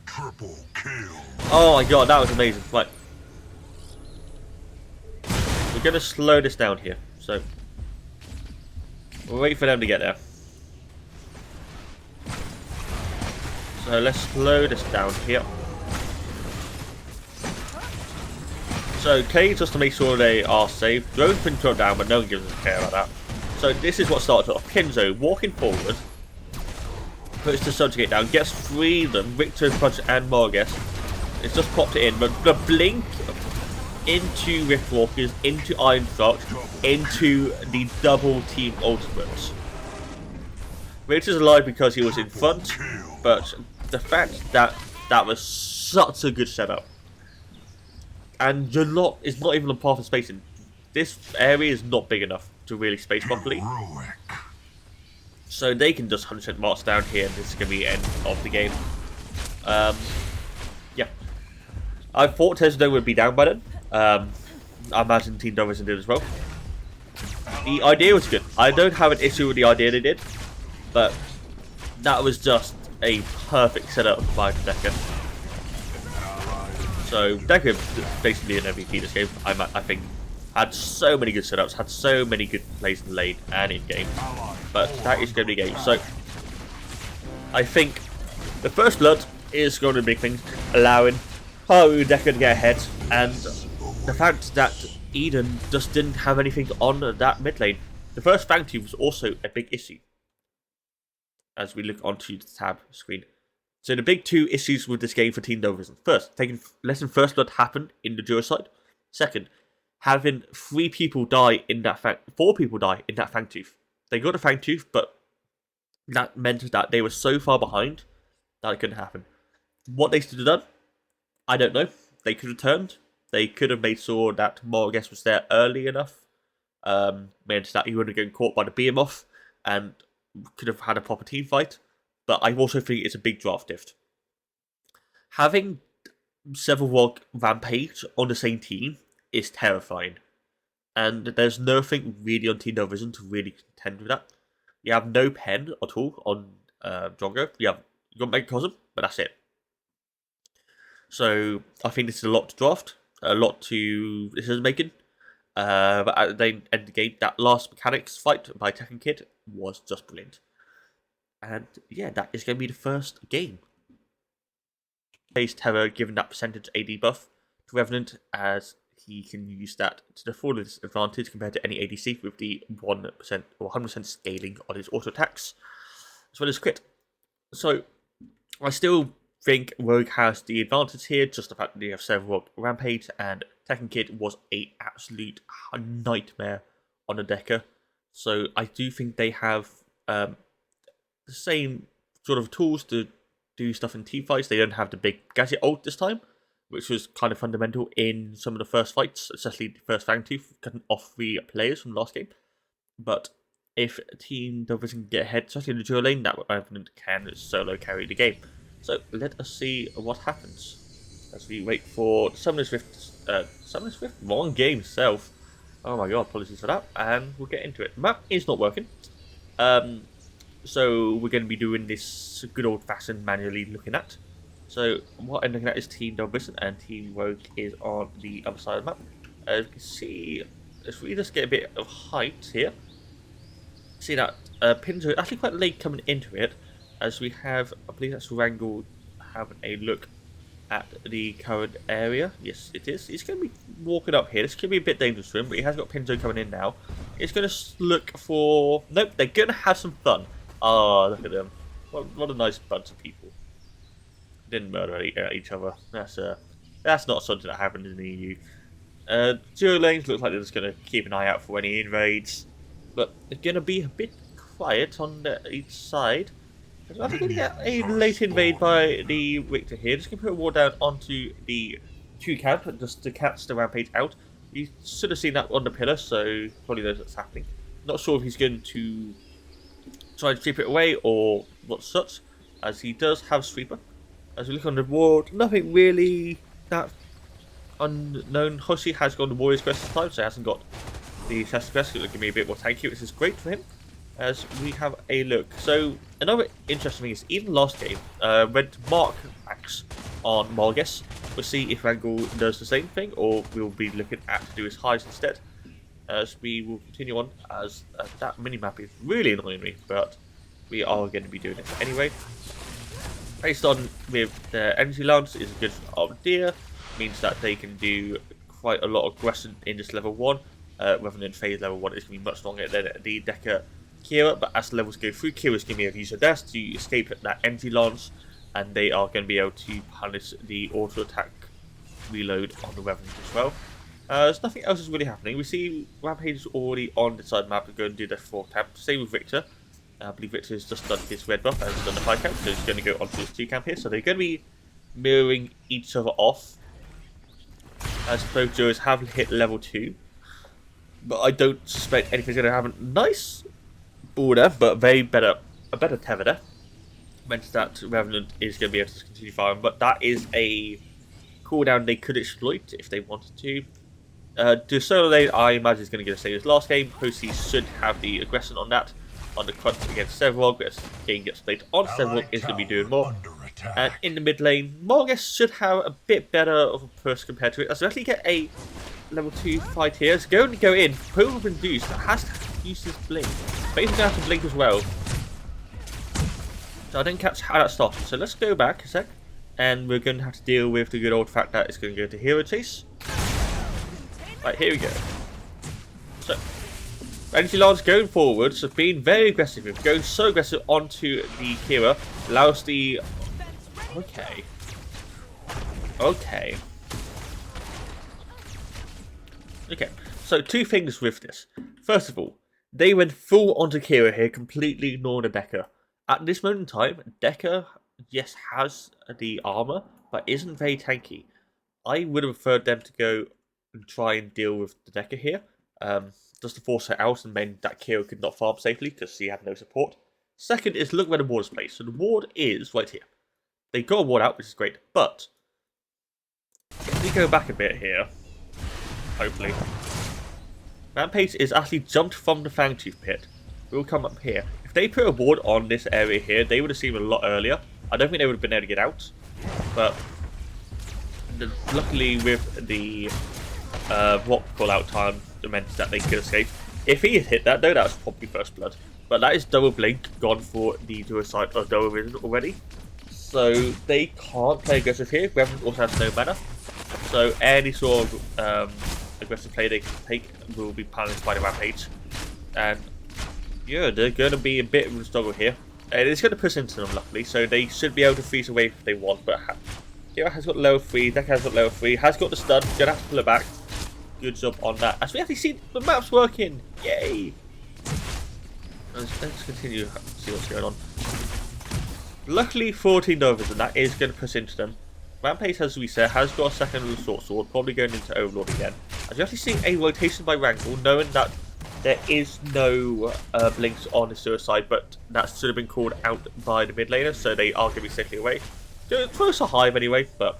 Triple kill. Oh my god, that was amazing. Right. We're going to slow this down here. So we'll wait for them to get there. So let's slow this down here. So okay, just to make sure they are safe. Drone's been thrown down, but no one gives a care about that. So this is what started off. Kenzo walking forward, puts the subjugate down, gets three of them, Victor, Crunch and Margus. It's just popped it in, but the blink into Riftwalkers, into Iron Shock, into the double team ultimates. Victor's alive because he was in front, but the fact that that was such a good setup. And it's not even on par for spacing. This area is not big enough to really space properly. So they can just 100% march down here and this is going to be the end of the game. Yeah. I thought Tesla would be down by then. I imagine Team 2vision did as well. The idea was good. I don't have an issue with the idea they did. But that was just a perfect setup by Decker. So Decker is basically an MVP this game, I think. Had so many good setups, had so many good plays in lane and in game. But that is going to be a game. So I think the first blood is going to be a big thing, allowing Decker to get ahead. And the fact that Eden just didn't have anything on that mid lane. The first Fang Tooth was also a big issue. As we look onto the tab screen. So the big two issues with this game for Team 2vision. First, letting first blood happen in the duo side. Second, having 4 people die in that Fang Tooth. They got a Fang Tooth, but that meant that they were so far behind that it couldn't happen. What they should have done, I don't know. They could have turned. They could have made sure that Morgus was there early enough. Meant that he wouldn't have gotten caught by the behemoth and could have had a proper team fight. But I also think it's a big draft diff. Having several Rogue Rampage on the same team is terrifying. And there's nothing really on Team 2vision to really contend with that. You have no pen at all on Drongo. You got Megacosm, but that's it. So I think this is a lot to draft, a lot to decision making. But at the end of the game, that last mechanics fight by Tekken Kid was just brilliant. And yeah, that is going to be the first game. Face Terror given that percentage AD buff to Revenant, as he can use that to the full advantage compared to any ADC with the 1% or 100% scaling on his auto attacks, as well as crit. So I still think Rogue has the advantage here, just the fact that they have several Rogue Rampage, and Tekken Kid was an absolute nightmare on a Decker. So I do think they have the same sort of tools to do stuff in team fights. They don't have the big gadget ult this time, which was kind of fundamental in some of the first fights, especially the first Fang Tooth, cutting off 3 players from the last game. But if Team 2vision can get ahead, especially in the duo lane, that Revenant can solo carry the game. So let us see what happens as we wait for Summoner's Rift. Summoner's Rift? Wrong game itself. Oh my god, apologies for that. And we'll get into it. Map is not working. So we're going to be doing this good old-fashioned manually looking at. So what I'm looking at is Team 2vision, and Team Rogue is on the other side of the map. As you can see, if we just get a bit of height here, see that pins are actually quite late coming into it, as we have, I believe that's Wrangle having a look at the current area. Yes, it is. He's going to be walking up here. This could be a bit dangerous for him, but he has got Pinzo coming in now. He's going to look for... Nope, they're going to have some fun. Oh, look at them. What a nice bunch of people. Didn't murder each other. That's not something that happened in the EU. Duo lanes look like they're just going to keep an eye out for any invades. But they're going to be a bit quiet on each side. I think we're going to get a late invade by the Victor here. Just going to put a wall down onto the 2 camp just to catch the rampage out. You should have seen that on the pillar, so probably knows what's happening. Not sure if he's going to try to sweep it away or what such, as he does have Sweeper. As we look on the board, nothing really that unknown. Hoshi has gone to Warrior's Crest this time, so he hasn't got the Assassin's Crest. It's going to give me a bit more tanky, which is great for him. As we have a look. So another interesting thing is, even last game, went Mark Max on Margus. We'll see if Wrangle does the same thing, or we'll be looking at to do his highs instead. As we will continue on, as that mini-map is really annoying me, but we are going to be doing it anyway. Based on with the Energy Lance is a good idea, means that they can do quite a lot of aggression in this level 1, rather than phase level 1. It's going to be much longer than the Decker Kira, but as the levels go through, Kira's going to be able to use her dash to escape that Energy Lance, and they are going to be able to punish the auto attack reload on the Revenant as well. There's nothing else is really happening. We see Rampage is already on the side map to go and do their 4 camp. Same with Victor. I believe Victor has just done his red buff and has done the 5 camp, so he's going to go onto his 2 camp here. So they're going to be mirroring each other off, as both duos have hit level 2. But I don't suspect anything's going to happen. Nice border, but a better tether there. Meant that Revenant is going to be able to continue firing, but that is a cooldown they could exploit if they wanted to. The solo lane, I imagine, is going to get the same as last game. Posey should have the aggression on that. On the crunch against Severog, as game gets played on Severog, is going to be doing more. And in the mid lane, Morgus should have a bit better of a push compared to it. As we actually get a level 2 fight here. It's going to go in. Pool induced, has to use his blink. But he's going to have to blink as well. So I didn't catch how that started. So let's go back a sec. And we're going to have to deal with the good old fact that it's going to go to hero chase. Right, here we go. So, Energy Lance going forward, so being very aggressive, going so aggressive onto the Kira, allows the... Okay. Okay. Okay, so 2 things with this. First of all, they went full onto Kira here, completely ignoring the Decker. At this moment in time, Decker, yes, has the armor, but isn't very tanky. I would have preferred them to go and try and deal with the Decker here, just to force her out and mean that Kira could not farm safely because she had no support. Second is look where the ward is placed. So the ward is right here. They got a ward out, which is great, but if we go back a bit here, hopefully, Rampage is actually jumped from the Fangtooth pit. We'll come up here. If they put a ward on this area here, they would have seen it a lot earlier. I don't think they would have been able to get out, but luckily with the rock call out time, it meant that they could escape. If he had hit that, though, that was probably first blood. But that is double blink gone for the dual side of 2vision already. So they can't play aggressive here. Revenant also has no mana. So any sort of aggressive play they can take will be punished by the Rampage. And yeah, they're going to be a bit of a struggle here. And it's going to push into them, luckily, so they should be able to freeze away if they want. But Kira has got level 3, Decker has got level 3, has got the stun, going to have to pull it back. Good job on that. As we actually see the map's working! Yay! Let's continue to see what's going on. Luckily, 14 overs, and that is going to push into them. Rampage, as we said, has got a second short sword, probably going into Overlord again. As you actually see a rotation by Wrangle, knowing that there is no blinks on the suicide, but that should have been called out by the mid laner, so they are going to be safely away. Throw a hive anyway, but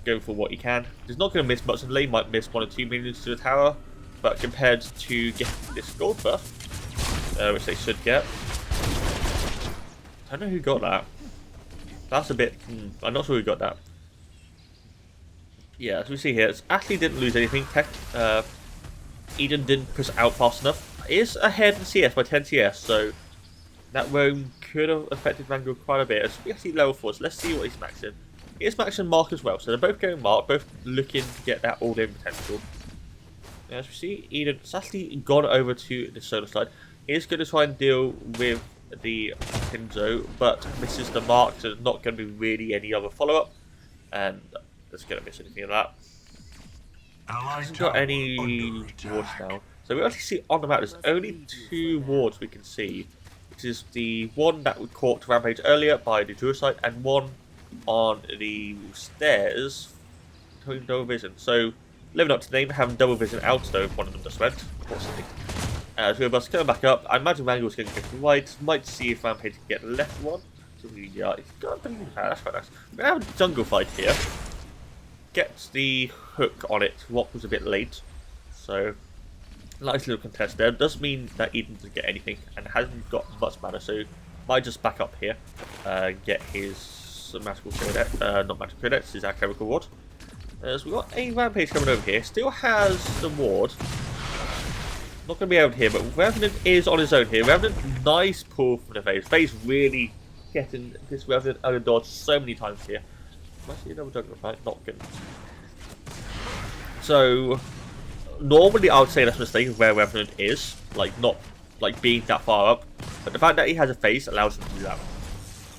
go for what you can. He's not going to miss much in the lane, might miss 1 or 2 minions to the tower, but compared to getting this gold buff, which they should get, I don't know who got that. That's a bit... I'm not sure who got that. Yeah, as we see here, Ashley didn't lose anything. Eden didn't push out fast enough. It is ahead in CS by 10 CS, so that roam could have affected Vanguard quite a bit. As we see level 4, so let's see what he's maxing. He is maxing Mark as well, so they're both going Mark, both looking to get that all-in potential. As we see, Eden's actually gone over to the solo side. He is going to try and deal with the Pinzo, but misses the Mark, so there's not going to be really any other follow-up. And there's going to miss anything of that. Hasn't got any wards now. So we actually see on the map there's only 2 wards we can see, which is the one that we caught Rampage earlier by the Druid side, and one on the stairs between double vision. So living up to the name, having double vision out, though one of them just went, unfortunately. As we're about to come back up, I imagine Vanguard's going to go to the right. Might see if Rampage can get the left one. So yeah, he's got a pretty good power, that's quite nice. We're going to have a jungle fight here. Gets the hook on it. Rock was a bit late, so nice little contest there. Does mean that Eden doesn't get anything and hasn't got much mana, so might just back up here, get his magical codex, not magical codex, his chemical ward. So we've got a Rampage coming over here. Still has the ward. Not going to be out here, but Revenant is on his own here. Revenant, nice pull from the phase. Phase really getting this Revenant out of dodge so many times here. Might see another jungle fight, not good. So normally I would say that's a mistake of where Revenant is, like not like being that far up. But the fact that he has a face allows him to do that.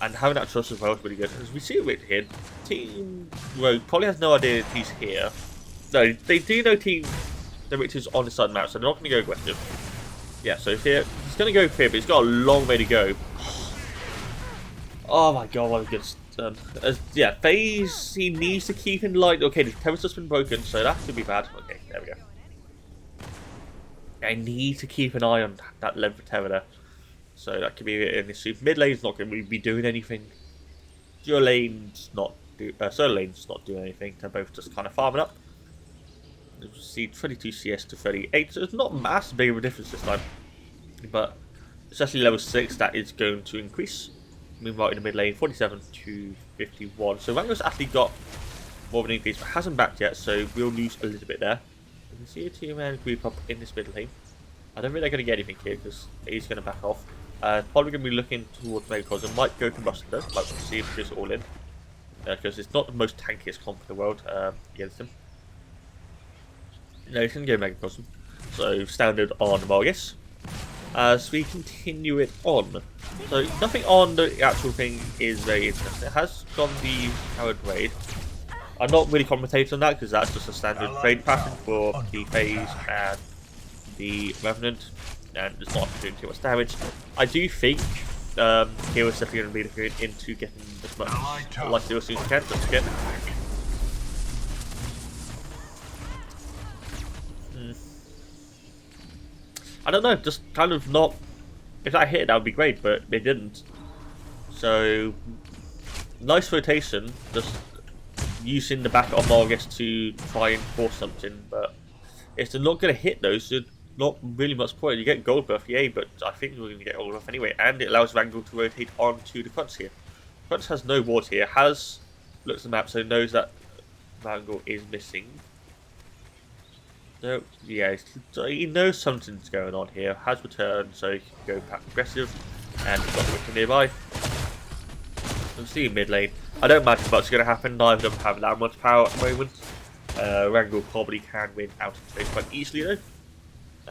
And having that trust as well is really good. As we see it here, Team Rogue probably has no idea he's here. No, they do know Team the Rich is on the side of the map, so they're not going to go aggressive. Yeah, so here he's going to go here, but he's got a long way to go. Oh my god, what a good stun. Yeah, phase, he needs to keep in line. Okay, the tower's just been broken, so that could be bad. Okay, there we go. I need to keep an eye on that length of terror there. So that could be an issue. Mid lane's not going to be doing anything. Dual lane's not solo lane's not doing anything. They're both just kind of farming up. You see 22 CS to 38, so it's not massive big of a difference this time. But especially level 6, that is going to increase. Meanwhile, in the mid lane, 47 to 51. So Rango's actually got more of an increase, but hasn't backed yet, so we'll lose a little bit there. You can see a two-man group up in this mid lane. I don't think they're going to get anything here, because he's going to back off. Probably going to be looking towards Megacosm. Might go to Combustion though, like we'll see if it goes all in. Because it's not the most tankiest comp in the world against him. No, he's going to go Megacosm. So, standard on Margus. As we continue it on. So, nothing on the actual thing is very interesting. It has gone the powered raid. I'm not really commentating on that because that's just a standard raid pattern for the phase and the Revenant. And it's not doing too much damage. I do think Hero's definitely going to be looking into getting as much life steal as soon as he can, just to get. I don't know, just kind of not. If that hit, that would be great, but they didn't. So, nice rotation, just using the back of Margus to try and force something, but if they're not going to hit those, there's not really much point. You get gold buff, yay, but I think we're going to get gold buff anyway, and it allows Vanguard to rotate onto the Crunch here. Crunch has no wards here, has looked at the map, so knows that Vanguard is missing. So, yeah, so he knows something's going on here, has returned, so he can go back aggressive, and he's got Wiccan nearby. We'll see mid lane. I don't imagine much is going to happen, neither of them have that much power at the moment. Rangel probably can win out in space quite easily though.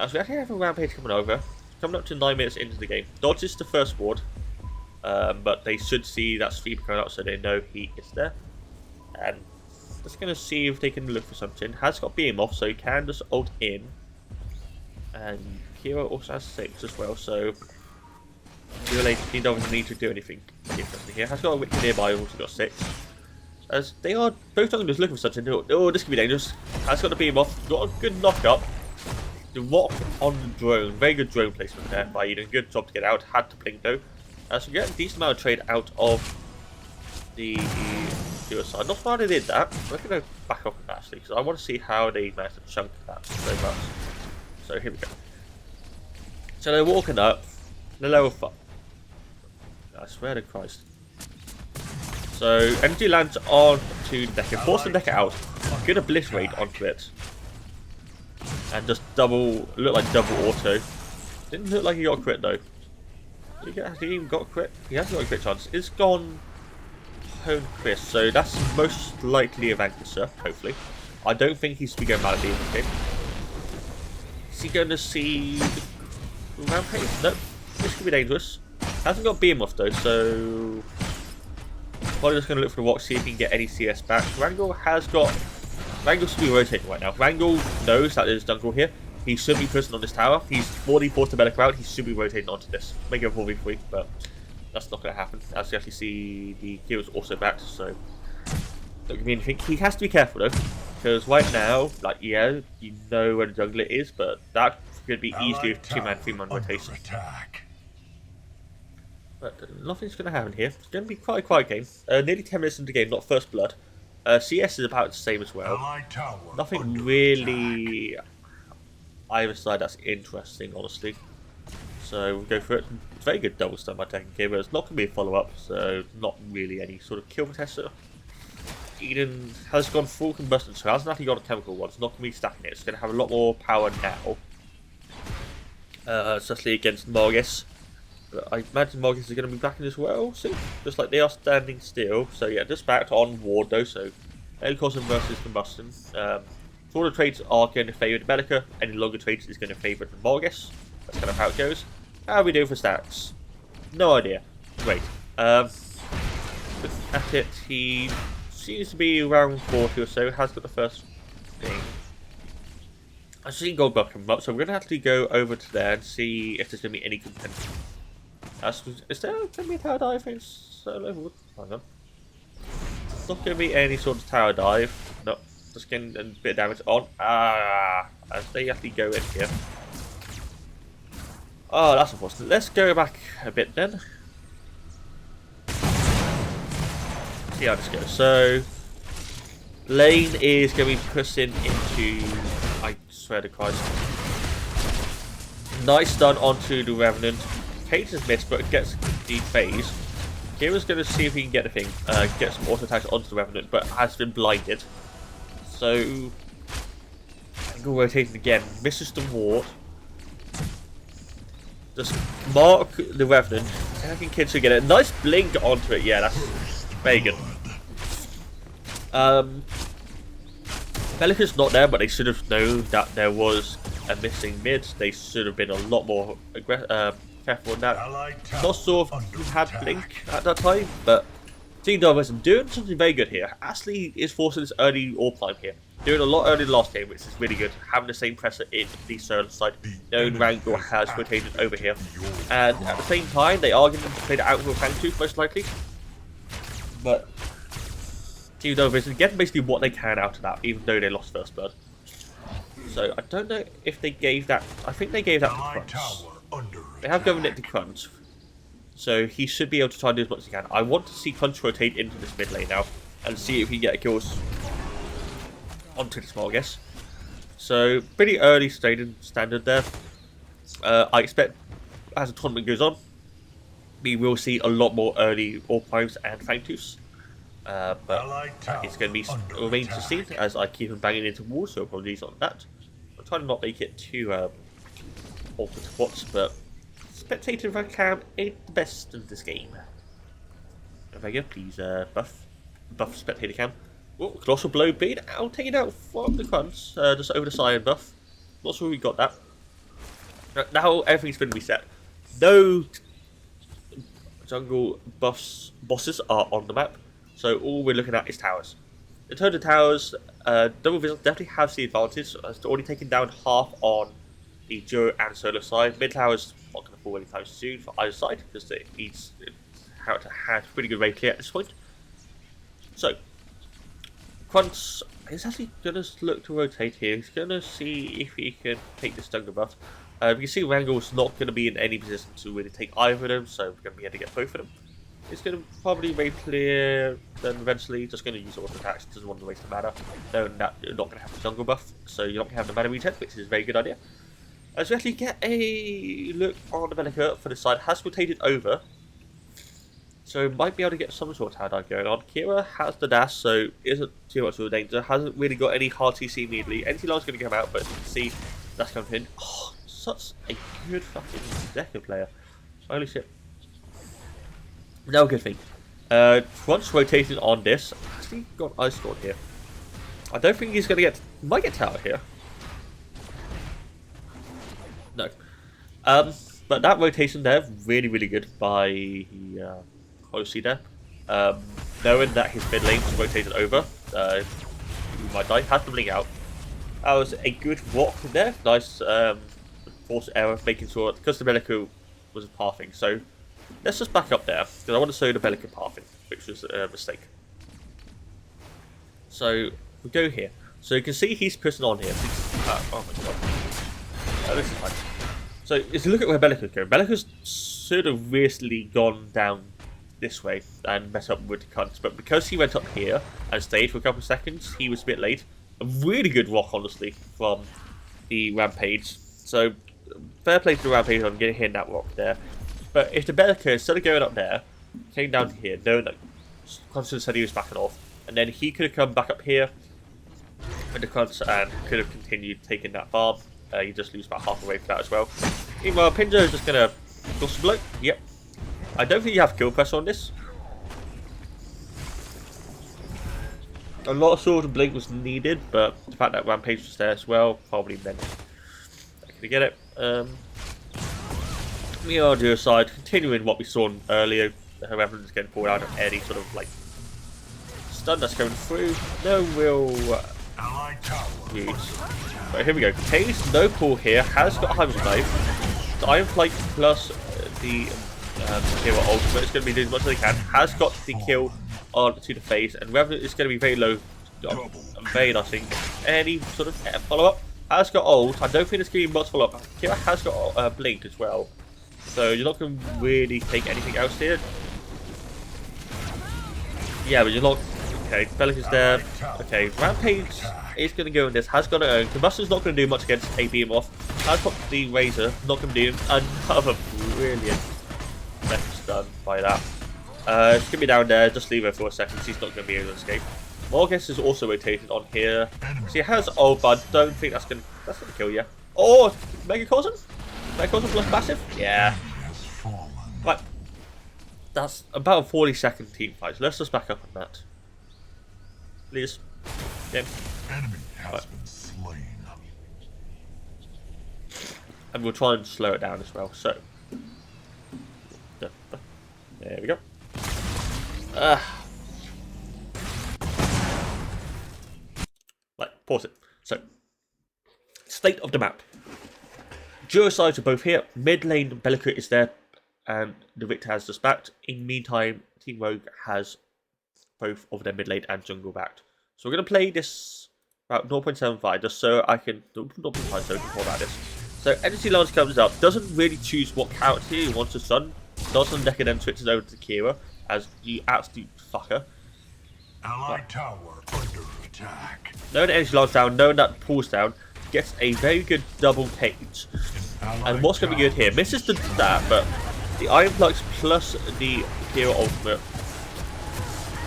So we actually have a Rampage coming over, coming up to 9 minutes into the game. Dodges the first ward, but they should see that sweep coming up so they know he is there. And just going to see if they can look for something. Has got beam off, so he can just ult in. And Hero also has 6 as well, so he doesn't need to do anything differently here. Has got a Wiccan nearby, also got 6. As they are both of them just looking for something. Oh, this could be dangerous. Has got the beam off, got a good knock up. The rock on the drone, very good drone placement there by Eden. Good job to get out, had to blink though. So we get a decent amount of trade out of the the suicide. Not why they did that. We're going to back off actually, because I want to see how they managed to chunk that so much. So here we go. So they're walking up. They're level 5. I swear to Christ. So energy lands on to the deck. Force the deck out. Get a bliss rate onto it. And just look like double auto. Didn't look like he got a crit though. Has he even got a crit? He hasn't got a crit chance. It's gone home crit, so that's most likely a Vanquisher, hopefully. I don't think he's to be going Malady in this game. Is he going to see the Rampage? Nope. This could be dangerous. Hasn't got Behemoth though, so probably just going to look for the watch, see if he can get any CS back. Wrangle should be rotating right now. Wrangle knows that there's jungle here. He should be prison on this tower. He's 44 to better crowd. He should be rotating onto this. Make it a 4v3, but that's not going to happen. As you actually see, the hero's also back, so don't give me anything. He has to be careful though, because right now, like, yeah, you know where the jungler is, but that could be easily a 2-man, 3-man rotation. But nothing's going to happen here. It's going to be quite a quiet game. Nearly 10 minutes into the game, not first blood. CS is about the same as well. Nothing really either side that's interesting, honestly. So we'll go for it. Very good double stun by taking care, but it's not going to be a follow-up, so not really any sort of kill protester. Eden has gone full combustion, so hasn't actually got a chemical one. It's not going to be stacking it. It's going to have a lot more power now. Especially against Margis. But I imagine Margis is going to be backing as well, see? Just like they are standing still. So yeah, just backed on ward though, so Helicosm versus Combustion. Shorter trades are going to favour the Belica, any longer trades is going to favour the Margis. That's kind of how it goes. How are we doing for stats? No idea. Great. At it, he seems to be around 40 or so, has got the first thing. I've seen gold buff come up, so we're going to have to go over to there and see if there's going to be any contention. Is there going to be a tower dive in solo? Hang on. It's not going to be any sort of tower dive. No, just getting a bit of damage on. As they actually go in here. Oh, that's unfortunate. Let's go back a bit then. See how this goes. So, lane is going to be pushing into. I swear to Christ. Nice stun onto the Revenant. Kate has missed, but gets the phase. Kira's going to see if he can get a thing, get some auto attacks onto the Revenant, but has been blinded. So, angle rotating again, misses the ward. Just mark the Revenant. I think Kid should get a nice blink onto it. Yeah, that's very good. Belica's not there, but they should have known that there was a missing mid. They should have been a lot more careful on that. Not sure if he had blink at that time, but Team 2vision doing something very good here. Ashley is forcing this early AWP climb here. Doing a lot early last game, which is really good. Having the same pressure in the Cerner side. Knowing Wrangle has rotated over here. And at the same time, they are going to play the out with Fangtooth, most likely. But Team 2vision get basically what they can out of that, even though they lost first blood. So I don't know if they gave that. I think they gave that to Crunch. They have given it to Crunch. So he should be able to try and do as much as he can. I want to see Crunch rotate into this mid lane now and see if he can get a kills onto the small, I guess. So pretty early standard there. I expect as the tournament goes on, we will see a lot more early AWP primes and Fangtooths. But it's going to be remains to see as I keep on banging into walls, so apologies on that. I'm trying to not make it too awkward to watch, but spectator cam ain't the best in this game. There we go, please buff spectator cam. Oh, colossal blow being out, taken out from the Crunch, just over the side buff. Not sure we got that. Now everything's been reset. No jungle bosses are on the map. So all we're looking at is towers. In terms of towers, 2vision definitely has the advantage. It's already taken down half on the duo and solo side. Mid towers not going to fall anytime soon for either side because each character has pretty good rate clear at this point. So, Crunch is actually going to look to rotate here. He's going to see if he can take this jungle buff. You can see Wrangle's not going to be in any position to really take either of them, so we're going to be able to get both of them. It's going to probably very clear, then eventually just going to use auto attacks, doesn't want to waste the mana, knowing that you're not going to have the jungle buff, so you're not going to have the mana regen, which is a very good idea. As we actually get a look on the Bellica for the side, has rotated over, so might be able to get some sort of tower going on. Kira has the dash, so isn't too much of a danger, hasn't really got any hard TC immediately. NT Line's going to come out, but you can see that's coming in. Oh, such a good fucking Decker player. Holy shit. No good thing. Once rotated on this, actually got Ice Sword here. I don't think he's going to get... Might get tower here. No. But that rotation there, really, really good by Hoshi there. Knowing that his mid lane's rotated over, he might die. Has the blink out. That was a good walk there. Nice force error, making sure, because the Bellica was pathing. So let's just back up there, because I want to show you the Bellica pathing, which was a mistake. So we go here. So you can see he's pressing on here. Oh my god. This is fine. So if you look at where Bellica's going, Bellica's sort of recently gone down this way and met up with the cunts, but because he went up here and stayed for a couple of seconds, he was a bit late. A really good rock, honestly, from the Rampage. So fair play to the Rampage on getting hit that rock there. But if the Bellica, instead of going up there, came down to here, knowing that Constance said he was backing off, and then he could have come back up here with the cunts and could have continued taking that farm. You just lose about half away for that as well. Meanwhile, Pinjo is just going to go some blow. Yep. I don't think you have kill pressure on this. A lot of Sword and Blink was needed, but the fact that Rampage was there as well probably meant I could get it. We are on the other side, continuing what we saw earlier. Revenant's getting pulled out of any sort of like stun that's going through. No real use. But here we go. Kay's no pull here, has got Hyperspace. The Iron Flight plus the hero ultimate is going to be doing as much as they can. Has got the kill on to the face, and Revenant is going to be very low. Very nothing. Any sort of follow up. Has got ult. I don't think it's going to be much follow up. Kira has got blink as well. So you're not going to really take anything else here. Yeah, but you're not. Okay, Bellica's there. Okay, Rampage is going to go in this. Has got her own. Combustion's not going to do much against a beam off. Has got the Razor. Not going to do another brilliant message done by that. She's going to be down there. Just leave her for a second. She's not going to be able to escape. Morgus is also rotated on here. She has ult, but I don't think that's going to kill you. Oh, Megacosm? Megacosm plus massive? Yeah. Right. That's about a 40-second team fight. So let's just back up on that. Please. Game. Enemy has been slain. And we'll try and slow it down as well. So. There we go. Right, pause it. So, state of the map. Duo sides are both here. Mid lane, Bellica is there, and the Victor has just backed. In the meantime, Team Rogue has both of their mid lane and jungle backed. So we're going to play this about 0.75 just so I can... 0.5 so we can hold out this. So Energy Lance comes up, doesn't really choose what character he wants to stun. Starts on deck and then switches over to Kira as you absolute fucker. Allied tower under attack. Knowing that Energy Lance down, knowing that pulls down, gets a very good double cage. And what's going to be good here? Misses that, but the Iron Flux plus the Kira ultimate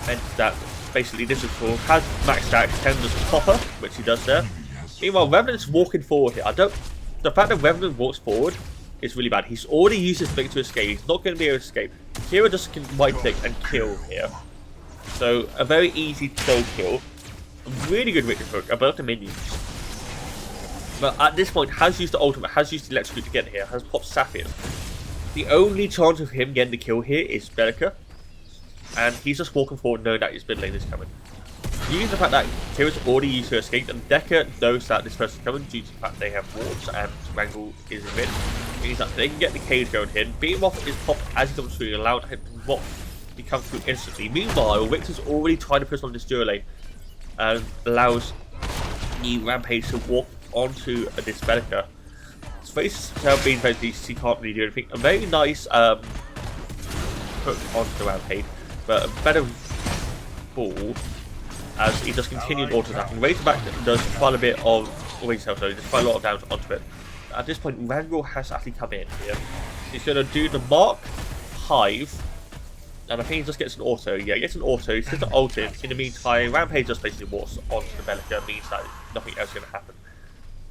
meant that basically this is full. Has max stack, can just pop her, which he does there. Meanwhile, Revenant's walking forward here. The fact that Revenant walks forward is really bad. He's already used his blink to escape. He's not going to be able to escape. Kira just can right click and kill here. So a very easy slow kill. A really good Richard hook above the minions. But at this point has used the ultimate, has used the electrocute to get here, has popped Sapphire. The only chance of him getting the kill here is Bellica. And he's just walking forward knowing that his mid lane is coming. Using the fact that Kira's already used her escape, and Decker knows that this person's coming due to the fact they have wards and Wrangle is in mid. Means that they can get the cage going here. Beam off is popped as he comes through, allowed him to rock to come through instantly. Meanwhile, Victor's already trying to push on this duo lane and allows the Rampage to walk onto this Bellica. His face has being very decent, he can't really do anything. A very nice hook onto the Rampage, but a better ball as he does continued auto attacking. Razorback does quite a bit of there's quite a lot of damage onto it. At this point, Wrangle has actually come in here. He's going to do the Mark Hive, and I think he just gets an auto. Yeah, he gets an auto. He's going to ult in. In the meantime, Rampage just basically walks onto the Bellica, means that nothing else is going to happen.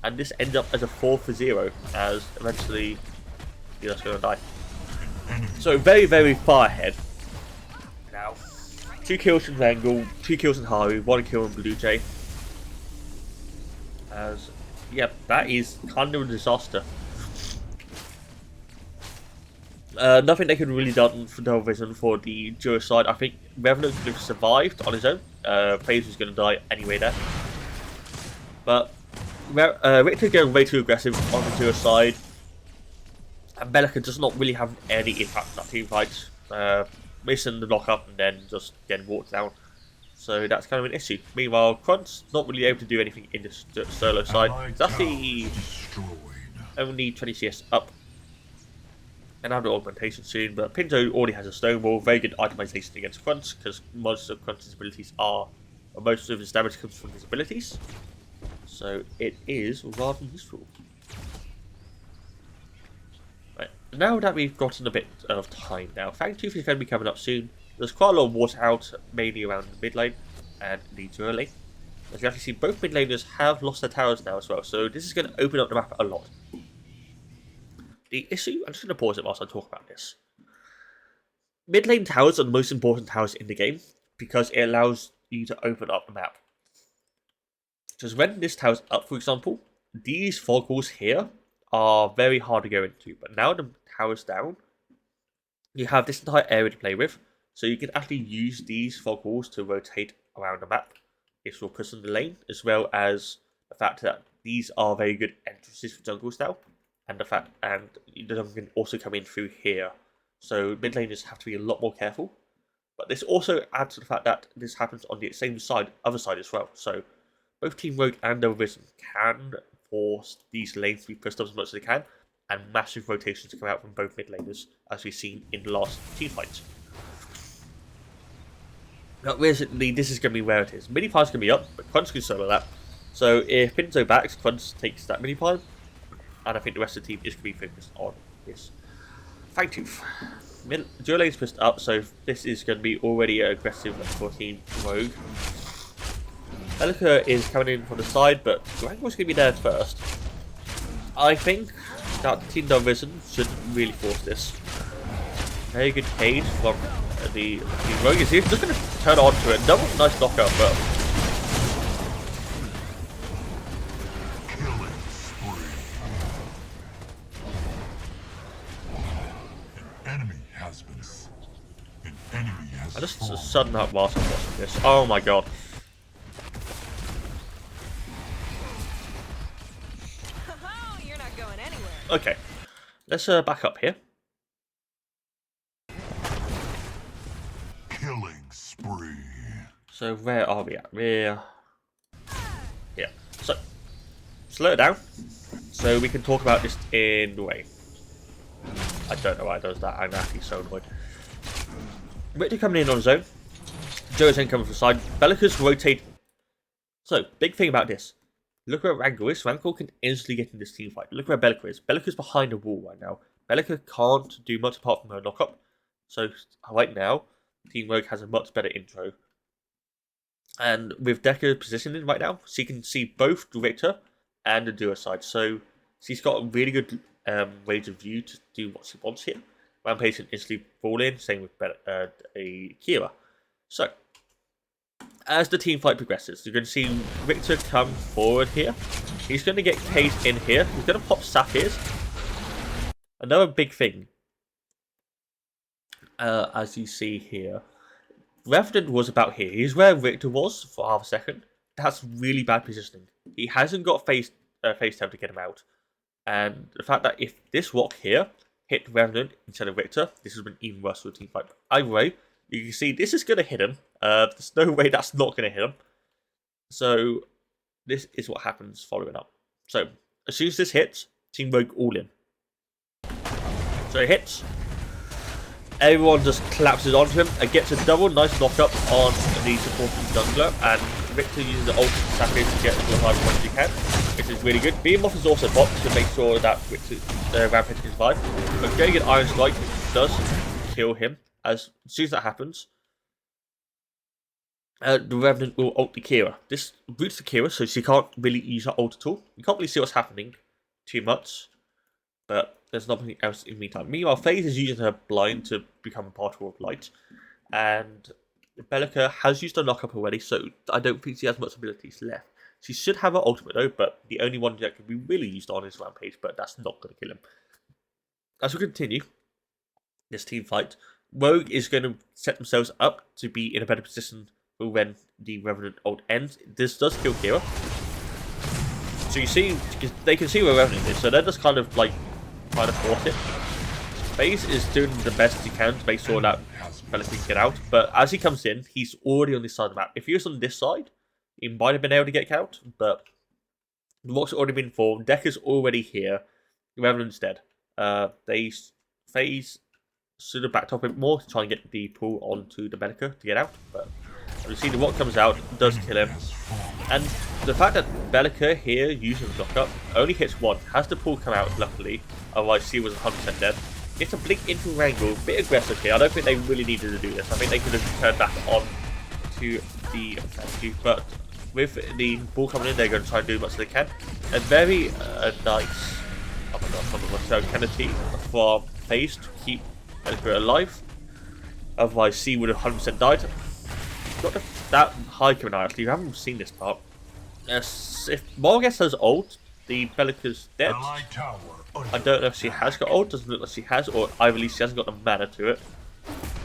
And this ends up as a 4-0, as eventually he's just going to die. So very, very far ahead. Now, 2 kills from Wrangle, 2 kills in Haru, 1 kill in Blue Jay. As, yeah, that is kind of a disaster. Nothing they could have really done for 2vision for the duo side. I think Revenant could have survived on his own. FaZe was going to die anyway there. But Richter going way too aggressive on the duo side. And Bellica does not really have any impact on that team fight. Missing the lock up and then just getting walked down. So that's kind of an issue. Meanwhile, Crunt's not really able to do anything in this solo side. It's actually only 20 CS up. And have the augmentation soon, but Pinto already has a Stonewall, very good itemization against Crunt, because most of Crunt's abilities are, or most of his damage comes from his abilities. So it is rather useful. Right, now that we've gotten a bit of time now, Fangtooth is going to be coming up soon. There's quite a lot of water out, mainly around the mid lane and the duo lane. As you can actually see, both mid laners have lost their towers now as well, so this is going to open up the map a lot. The issue, I'm just going to pause it whilst I talk about this. Mid lane towers are the most important towers in the game because it allows you to open up the map. Because when this tower's up, for example, these fog walls here are very hard to go into. But now the tower's down, you have this entire area to play with. So you can actually use these fog walls to rotate around the map. This will push in the lane, as well as the fact that these are very good entrances for jungles now. And the jungle can also come in through here. So mid laners have to be a lot more careful. But this also adds to the fact that this happens on the same side, other side as well. So both Team Rogue and 2vision can force these lanes to be pushed up as much as they can, and massive rotations to come out from both mid laners, as we've seen in the last team fights. Now, recently, this is going to be where it is. Mini Pine's going to be up, but Crunch can solo that. So if Pinto backs, Crunch takes that Mini Pine. And I think the rest of the team is going to be focused on this. Fangtooth. Duo lane's pushed up, so this is going to be already aggressive for Team Rogue. Bellica is coming in from the side, but Wrangle's going to be there first. I think that Team 2vision shouldn't really force this. Very good cage from the Team Rogue. He's just going to turn on to it. That was a nice knockup, but I just sudden up whilst I'm watching this. Oh my god. You're not going anywhere. Okay. Let's back up here. Killing spree. So where are we at? We're here. So slow it down so we can talk about this in the way. I don't know why it does that. I'm actually so annoyed. Richter coming in on his own. Joe's then coming from the side. Bellica's rotating. So, big thing about this. Look where Wrangle is. Wrangle can instantly get in this team fight. Look where Bellica is. Bellica's behind a wall right now. Bellica can't do much apart from her knock-up. So, right now, Team Rogue has a much better intro. And with Decker positioning right now, she can see both the Richter and the duo side. So, she's got a really good range of view to do what she wants here. Rampage can instantly fall in, same with Kira. So, as the team fight progresses, you're going to see Richter come forward here. He's going to get caged in here. He's going to pop Sapphires. Another big thing, as you see here, Revenant was about here. He's where Richter was for half a second. That's really bad positioning. He hasn't got face time to get him out. And the fact that if this walk here hit Revenant instead of Richter, this has been even worse for the team fight. But either way, you can see this is going to hit him. There's no way that's not going to hit him. So this is what happens following up. So as soon as this hits, Team Rogue all in. So it hits. Everyone just collapses onto him and gets a double nice knock-up on the supporting jungler, and Victor uses the ult Sapphire to get as hard points as he can, which is really good. Behemoth is also popped to make sure that Victor Rampage can survive, but getting an Iron Strike does kill him. As soon as that happens, the Revenant will ult the Kira. This roots the Kira, so she can't really use her ult at all. You can't really see what's happening too much, but there's nothing else in the meantime. Meanwhile, FaZe is using her blind to become a particle of light, and Belica has used her knock-up already, so I don't think she has much abilities left. She should have her ultimate though, but the only one that can be really used on is Rampage, but that's not going to kill him. As we continue this team fight, Rogue is going to set themselves up to be in a better position for when the Revenant ult ends. This does kill Kira. So you see, they can see where Revenant is, so they're just kind of like trying to force it. FaZe is doing the best he can to make sure that Belica can get out, but as he comes in, he's already on this side of the map. If he was on this side, he might have been able to get out, but the rock's already been formed, Dekka's already here, Revenant's dead. FaZe should have backed up a bit more to try and get the pull onto the Belica to get out, but you see the rock comes out, does kill him, and the fact that Belica here using the knock-up only hits one, has the pull come out luckily, otherwise she was 100% dead. Gets a blink into Wrangle, a bit aggressive here. I don't think they really needed to do this. I think they could have turned back on to the offensive, but with the ball coming in, they're going to try and do as much as they can. A very nice, oh my gosh, I'm so penalty for FaZe to keep Belica alive. Otherwise, C would have 100% died. Got that high coming out, actually. You haven't seen this part. If Morgus has ult, the Belica's dead. I don't know if she has got ult, doesn't look like she has, or either at least she hasn't got the mana to it.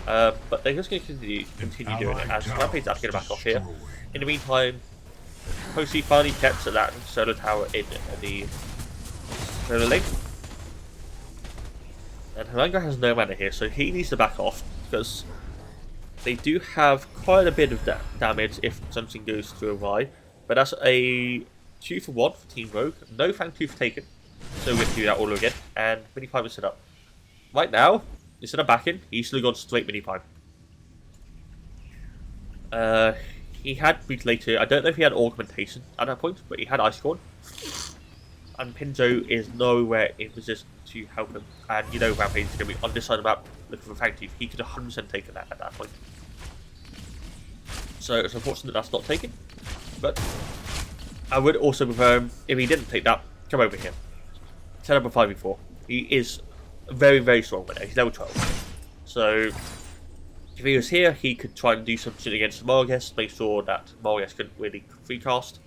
But they're just going to continue doing it as Rampage is actually going to back off here. In the meantime, Posey finally kept that solo tower in the solo lane. And Harango has no mana here, so he needs to back off because they do have quite a bit of damage if something goes through awry. But that's a 2 for 1 for Team Rogue. No Fang Tooth taken. So we have to do that all again. And mini pipe is set up. Right now, instead of backing, he should have gone straight mini pipe. He had mutilator. I don't know if he had augmentation at that point, but he had Ice Scorn. And Pinzo is nowhere in position to help him. And you know Rampage is going to be on this side of the map looking for Fang Tooth. He could have 100% taken that at that point. So it's unfortunate that's not taken. But I would also prefer him, if he didn't take that, come over here. Set up a 5v4. He is very, very strong with it. He's level 12. So if he was here, he could try and do something against Morgus, make sure that Morgus couldn't really free cast.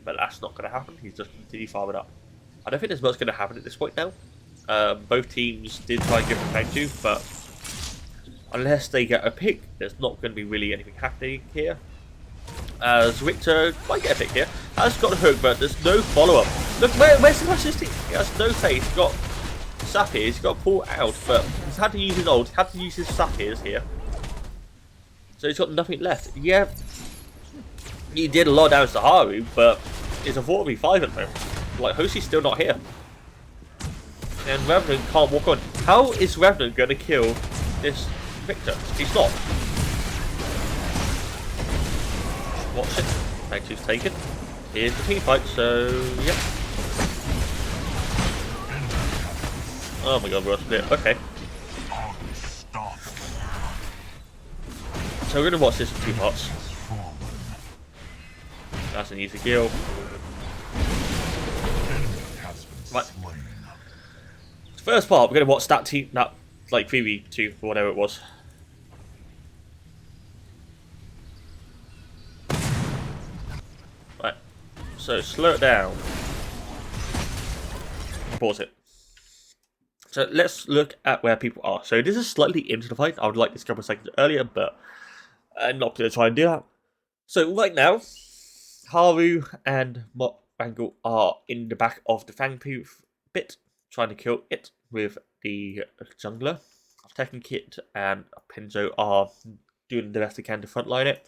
But that's not going to happen. He's just continue farming up. I don't think there's much going to happen at this point now. Both teams did try and give him Fang Tooth, but unless they get a pick, there's not going to be really anything happening here. As Victor might get a pick here, has got a hook, but there's no follow-up. Look, where's the assisting? He has no face. He's got Sapphires, he's got to pull out, but he's had to use his ult, had to use his Sapphires here. So he's got nothing left. Yeah, he did a lot of damage to Haru, but it's a 4v5 at the moment. Like, Hosie's still not here. And Revenant can't walk on. How is Revenant going to kill this Victor? He's not. Watch it. Thanks, he's taken. Here's the team fight, so yeah. Oh my god, we're on it. Okay. So we're going to watch this in 2 parts. That's an easy kill. Right. First part, we're going to watch that team, that like 3v2 or whatever it was. Right. So slow it down. Pause it. So let's look at where people are. So this is slightly into the fight. I would like this a couple of seconds earlier, but I'm not going to try and do that. So right now, Haru and Wrangle are in the back of the Fang Tooth bit, trying to kill it with the jungler. Tekken Kit and Pinzo are doing the best they can to frontline it.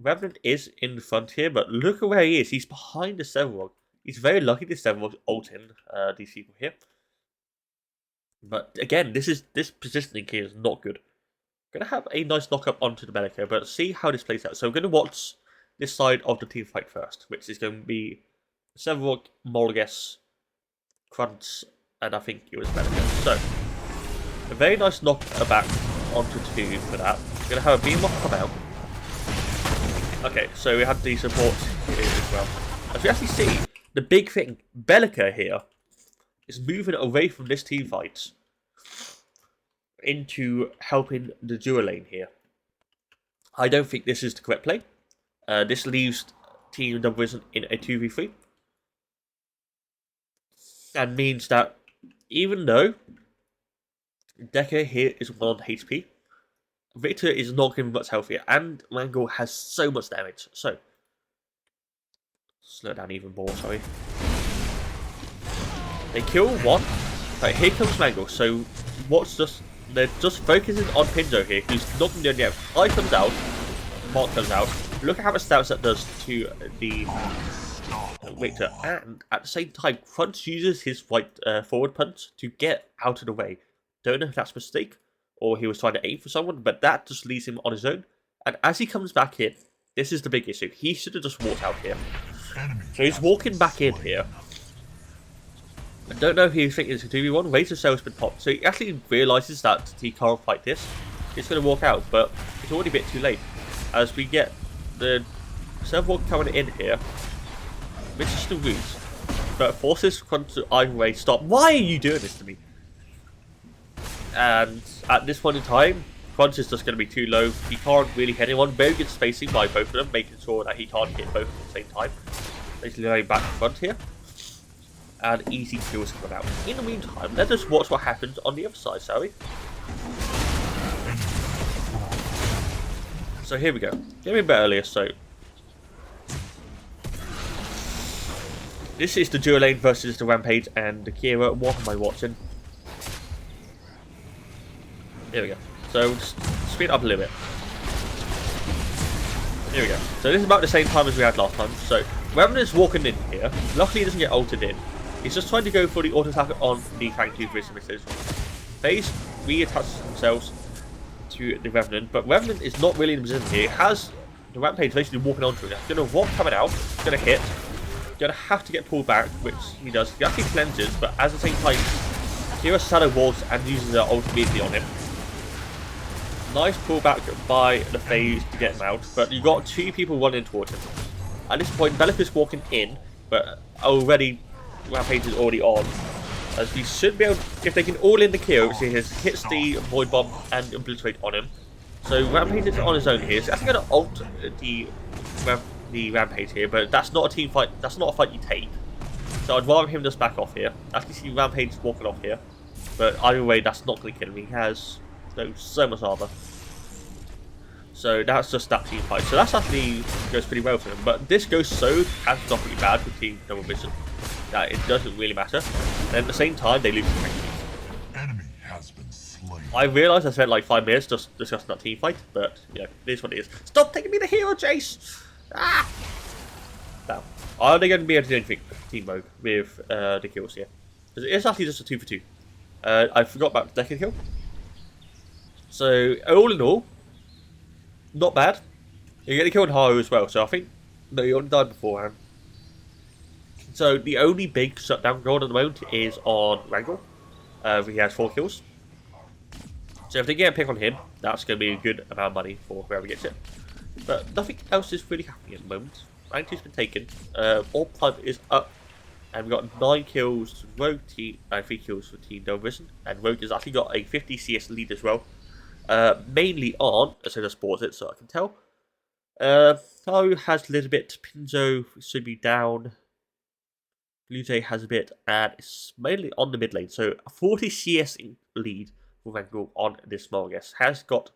Revenant is in the front here, but look at where he is. He's behind the Severog. He's very lucky the Severog ult in these people here. But again, this positioning here is not good. We're going to have a nice knock-up onto the Bellica, but see how this plays out. So we're going to watch this side of the team fight first, which is going to be several Molgus, Krunts, and I think it was Bellica. So, a very nice knock-back onto 2 for that. We're going to have a Beamlock come out. Okay, so we had the support here as well. As we actually see, the big thing, Bellica here, is moving away from this team fight into helping the duo lane here. I don't think this is the correct play. This leaves Team 2vision in a 2v3. And means that even though Decker here is 1 HP, Victor is not going to be much healthier, and Mangle has so much damage. So, slow down even more, sorry. They kill 1. Right, here comes Mangle. So, they're just focusing on Pinzo here, who's not going to do anything. I comes out, Mark comes out. Look at how much damage that does to the Victor, and at the same time, Crunch uses his right forward punch to get out of the way. Don't know if that's a mistake, or he was trying to aim for someone, but that just leaves him on his own. And as he comes back in, this is the big issue. He should have just walked out here. So he's walking back in here. I don't know if he's thinking it's a 2v1. Razor Cell's been popped, so he actually realises that he can't fight this. He's going to walk out, but it's already a bit too late. As we get the several coming in here, misses the root, but forces Crunch to either way stop. Why are you doing this to me? And at this point in time, Crunch is just going to be too low. He can't really hit anyone. Very good spacing by both of them, making sure that he can't hit both at the same time. Basically going back to front here. And easy kills coming out. In the meantime, let's just watch what happens on the other side, shall we? So here we go. Get me a bit earlier, so... This is the duo lane versus the Rampage and the Kira. What am I watching? Here we go. So just speed up a little bit. Here we go. So this is about the same time as we had last time. So Revenant's walking in here. Luckily he doesn't get ulted in. He's just trying to go for the auto attack on the tank 2 misses. Phase reattaches themselves to the Revenant, but Revenant is not really in the position here. He has the Rampage basically walking onto it. He's going to walk coming out, going to hit, going to have to get pulled back, which he does. He actually cleanses, but at the same time, Kira shadow walls and uses her ult immediately on him. Nice pullback by the Phase to get him out, but you've got 2 people running towards him. At this point, Bellica's walking in, but already Rampage is already on. As we should be able, if they can all in the kill, which he hits the Void Bomb and Obliterate on him. So Rampage is on his own here. So actually going to ult the Rampage here, but that's not a team fight. That's not a fight you take. So I'd rather him just back off here. Actually see Rampage walking off here, but either way, that's not going to kill him. He has so much armor. So that's just that team fight. So that's actually goes pretty well for him. But this goes so catastrophically bad for Team 2vision that it doesn't really matter. And at the same time, they lose the rank. Enemy has been slain. I realised I spent like 5 minutes just discussing that team fight, but yeah, it is what it is. Stop taking me the hero chase! Ah! Now, are they going to be able to do anything, Team Rogue, with the kills here? Because it's actually just a 2 for 2. I forgot about the Decker kill. So, all in all, not bad. You're getting killed Haru as well, so I think no, you only died beforehand. So the only big shutdown goal at the moment is on Wrangle. He has 4 kills. So if they get a pick on him, that's going to be a good amount of money for whoever gets it. But nothing else is really happening at the moment. Rank 2's been taken. All time is up. And we've got 9 kills to Rogue team and 3 kills for Team 2vision. And Rogue has actually got a 50 CS lead as well. Mainly on, so I sports it so I can tell. Haru has a little bit, Pinzo should be down. Blue Jay has a bit, and it's mainly on the mid lane. So a 40 CS lead for Wrangle on this Molgus. Has got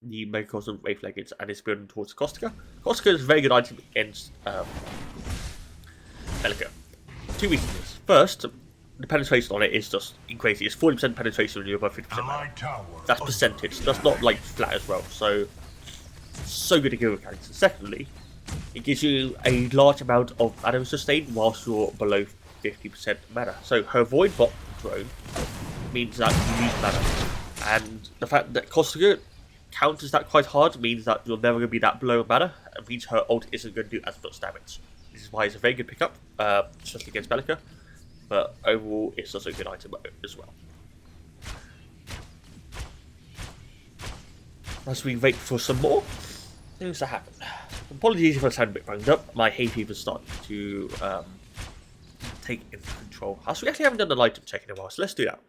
the Megacosm Wraith Leggings and is building towards Kostka. Kostka is a very good item against Bellica. 2 reasons. First, the penetration on it is just crazy. It's 40% penetration when you're above 50%. Allied tower. That's percentage. That's not like flat as well. So good to kill mechanics. And secondly, it gives you a large amount of mana sustain whilst you're below 50% mana. So her Void Bomb drone means that you use mana. And the fact that Kostka counters that quite hard. It means that you're never going to be that below mana. It means her ult isn't going to do as much damage. This is why it's a very good pickup, especially against Bellica. But overall, it's also a good item as well. As we wait for some more things to happen. Apologies if I sound a bit bunged up. My hay fever starting to take into control. So we actually haven't done the light up check in a while, so let's do that.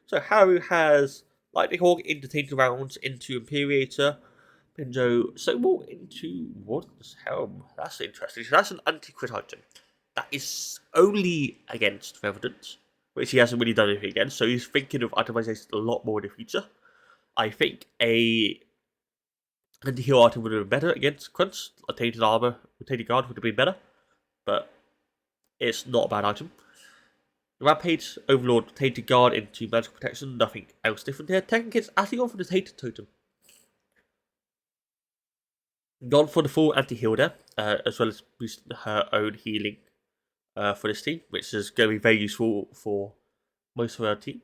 So Haru has Lightning Hawk into Tainted Rounds, into Imperator, Pinjo, Snowball into Warden's Helm. That's interesting. So that's an anti-crit item. That is only against Revenant, which he hasn't really done anything against, so he's thinking of itemization a lot more in the future. I think a anti-heal item would have been better against Crunch. A Tainted Armor, a Tainted Guard would have been better, but it's not a bad item. Rampage, Overlord, Tainted Guard into Magical Protection, nothing else different here. Technically, it's actually gone for the Tainted Totem. Gone for the full anti-heal there, as well as boosting her own healing for this team, which is going to be very useful for most of our team.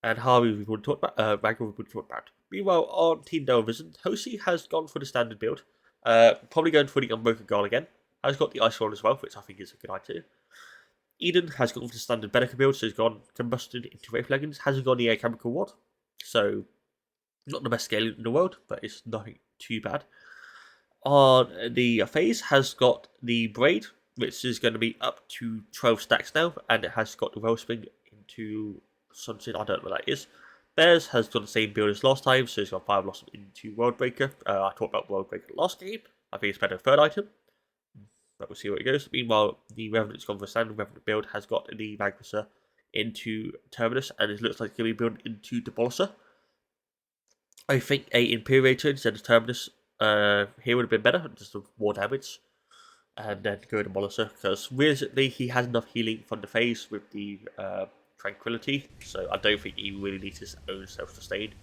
And Haru we've already talked about, Ragnar we've already talked about. Meanwhile, on Team 2vision, Hoshi has gone for the standard build. Probably going for the Unbroken Guard again. Has got the Ice Roll as well, which I think is a good idea. Eden has gone for the standard Bellica build, so he's gone Combusted into Wraith Leggings. Hasn't got the Chemical Ward, so not the best scaling in the world, but it's nothing too bad. On the phase, has got the Braid, which is going to be up to 12 stacks now, and it has got the Wellspring into something, I don't know what that is. Bears has done the same build as last time, so he's got 5 Blossom into Worldbreaker. I talked about Worldbreaker last game. I think it's better third item, but we'll see where it goes. Meanwhile, the Revenant's gone for a standard Revenant build, has got the Vanquisher into Terminus, and it looks like it's going to be built into Demolisher. I think a Imperator instead of Terminus here would have been better, just more damage, and then go Demolisher, because realistically he has enough healing from the phase with the Tranquility, so I don't think he really needs his own self-sustain,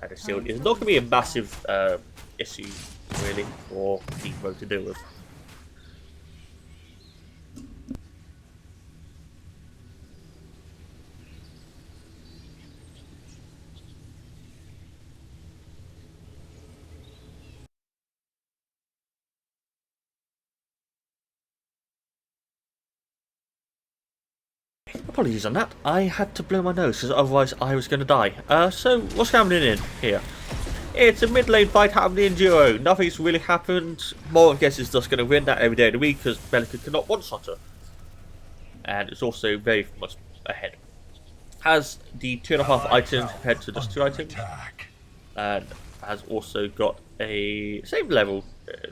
and it's not going to be a massive issue really for Team Rogue to deal with. Apologies on that, I had to blow my nose because otherwise I was going to die. So what's happening in here? It's a mid lane fight happening in duo. Nothing's really happened. More I guess is just going to win that every day of the week because Bellica cannot one-shot her. And it's also very much ahead. Has the 2.5 items compared to just 2 items. And has also got a same level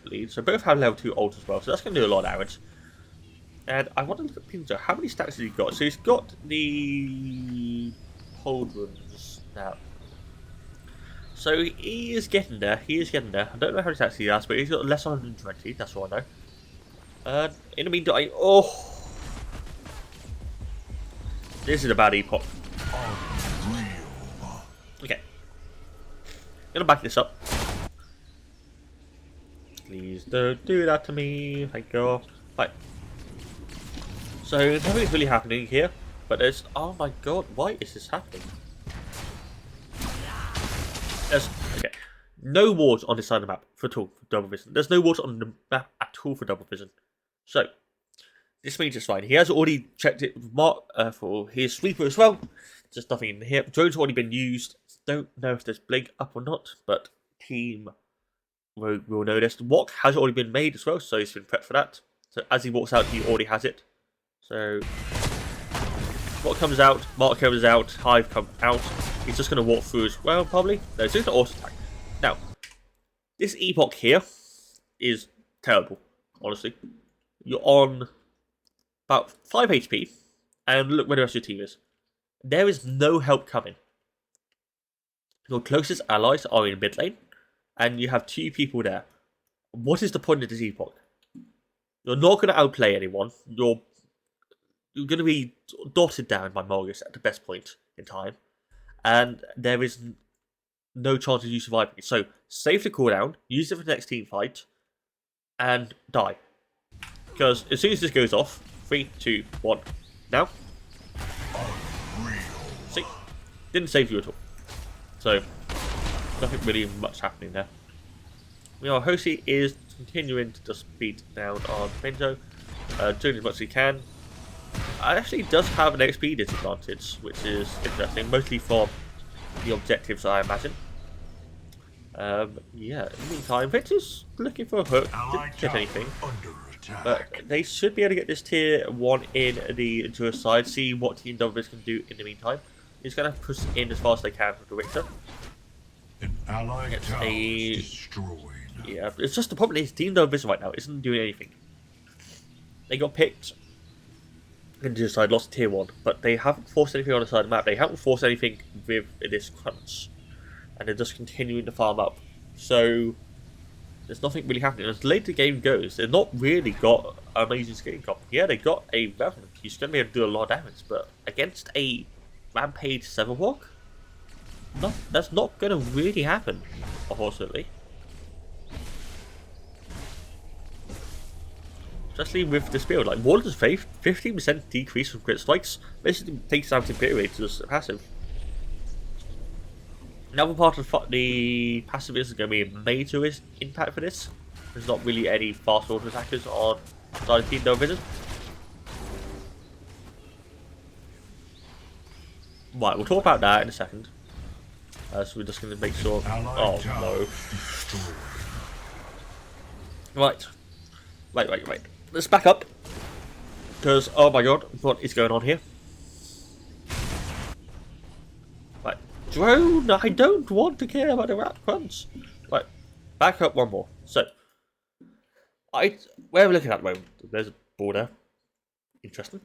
lead. So both have level 2 ult as well. So that's going to do a lot of damage. And I want to look at Pinto. How many stacks has he got? So he's got the Pauldrons now. So he is getting there. He is getting there. I don't know how many stacks he has, but he's got less than 120. That's all I know. And in the meantime, this is a bad epoch. Okay. Gonna back this up. Please don't do that to me. Thank you. Right. So nothing's really happening here, but there's, oh my god, why is this happening? There's, okay, no wards on this side of the map for 2vision. There's no wards on the map at all for 2vision. So, this means it's fine. He has already checked it with Mark for his sweeper as well. There's nothing in here. Drone's already been used. Don't know if there's blink up or not, but Team Rogue will know this. The walk has already been made as well, so he's been prepped for that. So as he walks out, he already has it. So, what comes out, Mark comes out, Hive comes out. He's just going to walk through as well, probably. No, it's just an auto attack. Now, this epoch here is terrible, honestly. You're on about 5 HP, and look where the rest of your team is. There is no help coming. Your closest allies are in mid lane, and you have 2 people there. What is the point of this epoch? You're not going to outplay anyone. You're going to be dotted down by Morgus at the best point in time, and there is no chance of you surviving. So save the cooldown, use it for the next team fight, and die. Because as soon as this goes off, 3, 2, 1, now. See, didn't save you at all. So nothing really much happening there. Hoshi is continuing to just beat down on Benjo, doing as much as he can. Actually does have an XP disadvantage, which is interesting, mostly from the objectives, I imagine. Yeah, in the meantime, Victor's looking for a hook, didn't get anything. But they should be able to get this tier 1 in the Enduro side, see what Team 2vision can do in the meantime. He's going to push in as fast as they can for the Victor. An ally tower is destroyed. Yeah, it's just the problem is Team 2vision right now isn't doing anything. They got picked in the side, lost tier 1, but they haven't forced anything on the side of the map. They haven't forced anything with this crunch. And they're just continuing to farm up. So there's nothing really happening. As late the game goes, they've not really got an amazing skating comp. Yeah, they got a Revenant. He's going to be able to do a lot of damage, but against a Rampage 7-walk, that's not going to really happen, unfortunately. Especially with this build, like Warden's Faith, 15% decrease from crit strikes, basically takes down Imperial to just passive. Another part of the passive is going to be a major impact for this. There's not really any fast order attackers on side of Team 2vision. Right, we'll talk about that in a second. So we're just going to make sure. Oh no. Right. Let's back up. Because, oh my god, what is going on here? Right. Drone, I don't want to care about the rat crunch. Right. Back up one more. So, where are we looking at the moment? There's a border. Interesting.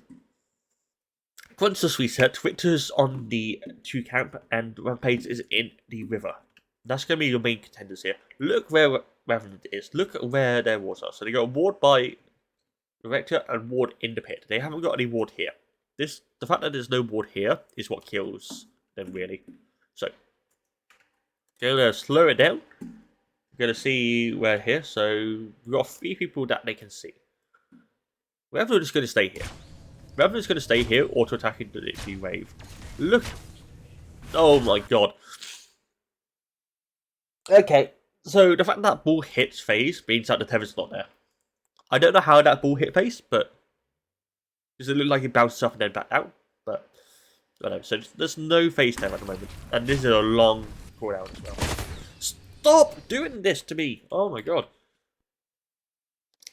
Crunch just reset. Victor's on the 2 camp, and Rampage is in the river. That's going to be your main contenders here. Look where Revenant is. Look at where their wards are. So they got a ward by the Rector and ward in the pit. They haven't got any ward here. The fact that there's no ward here is what kills them, really. So, going to slow it down. We're going to see where here. So, we've got 3 people that they can see. Revenant is going to stay here. Revenant's going to stay here, auto-attacking the wave. Look. Oh my god. Okay, so the fact that ball hits phase means that the tether's not there. I don't know how that ball hit phase, but does it look like it bounces up and then back down? But I don't know. So there's no phase there at the moment, and this is a long cooldown as well. Stop doing this to me! Oh my god!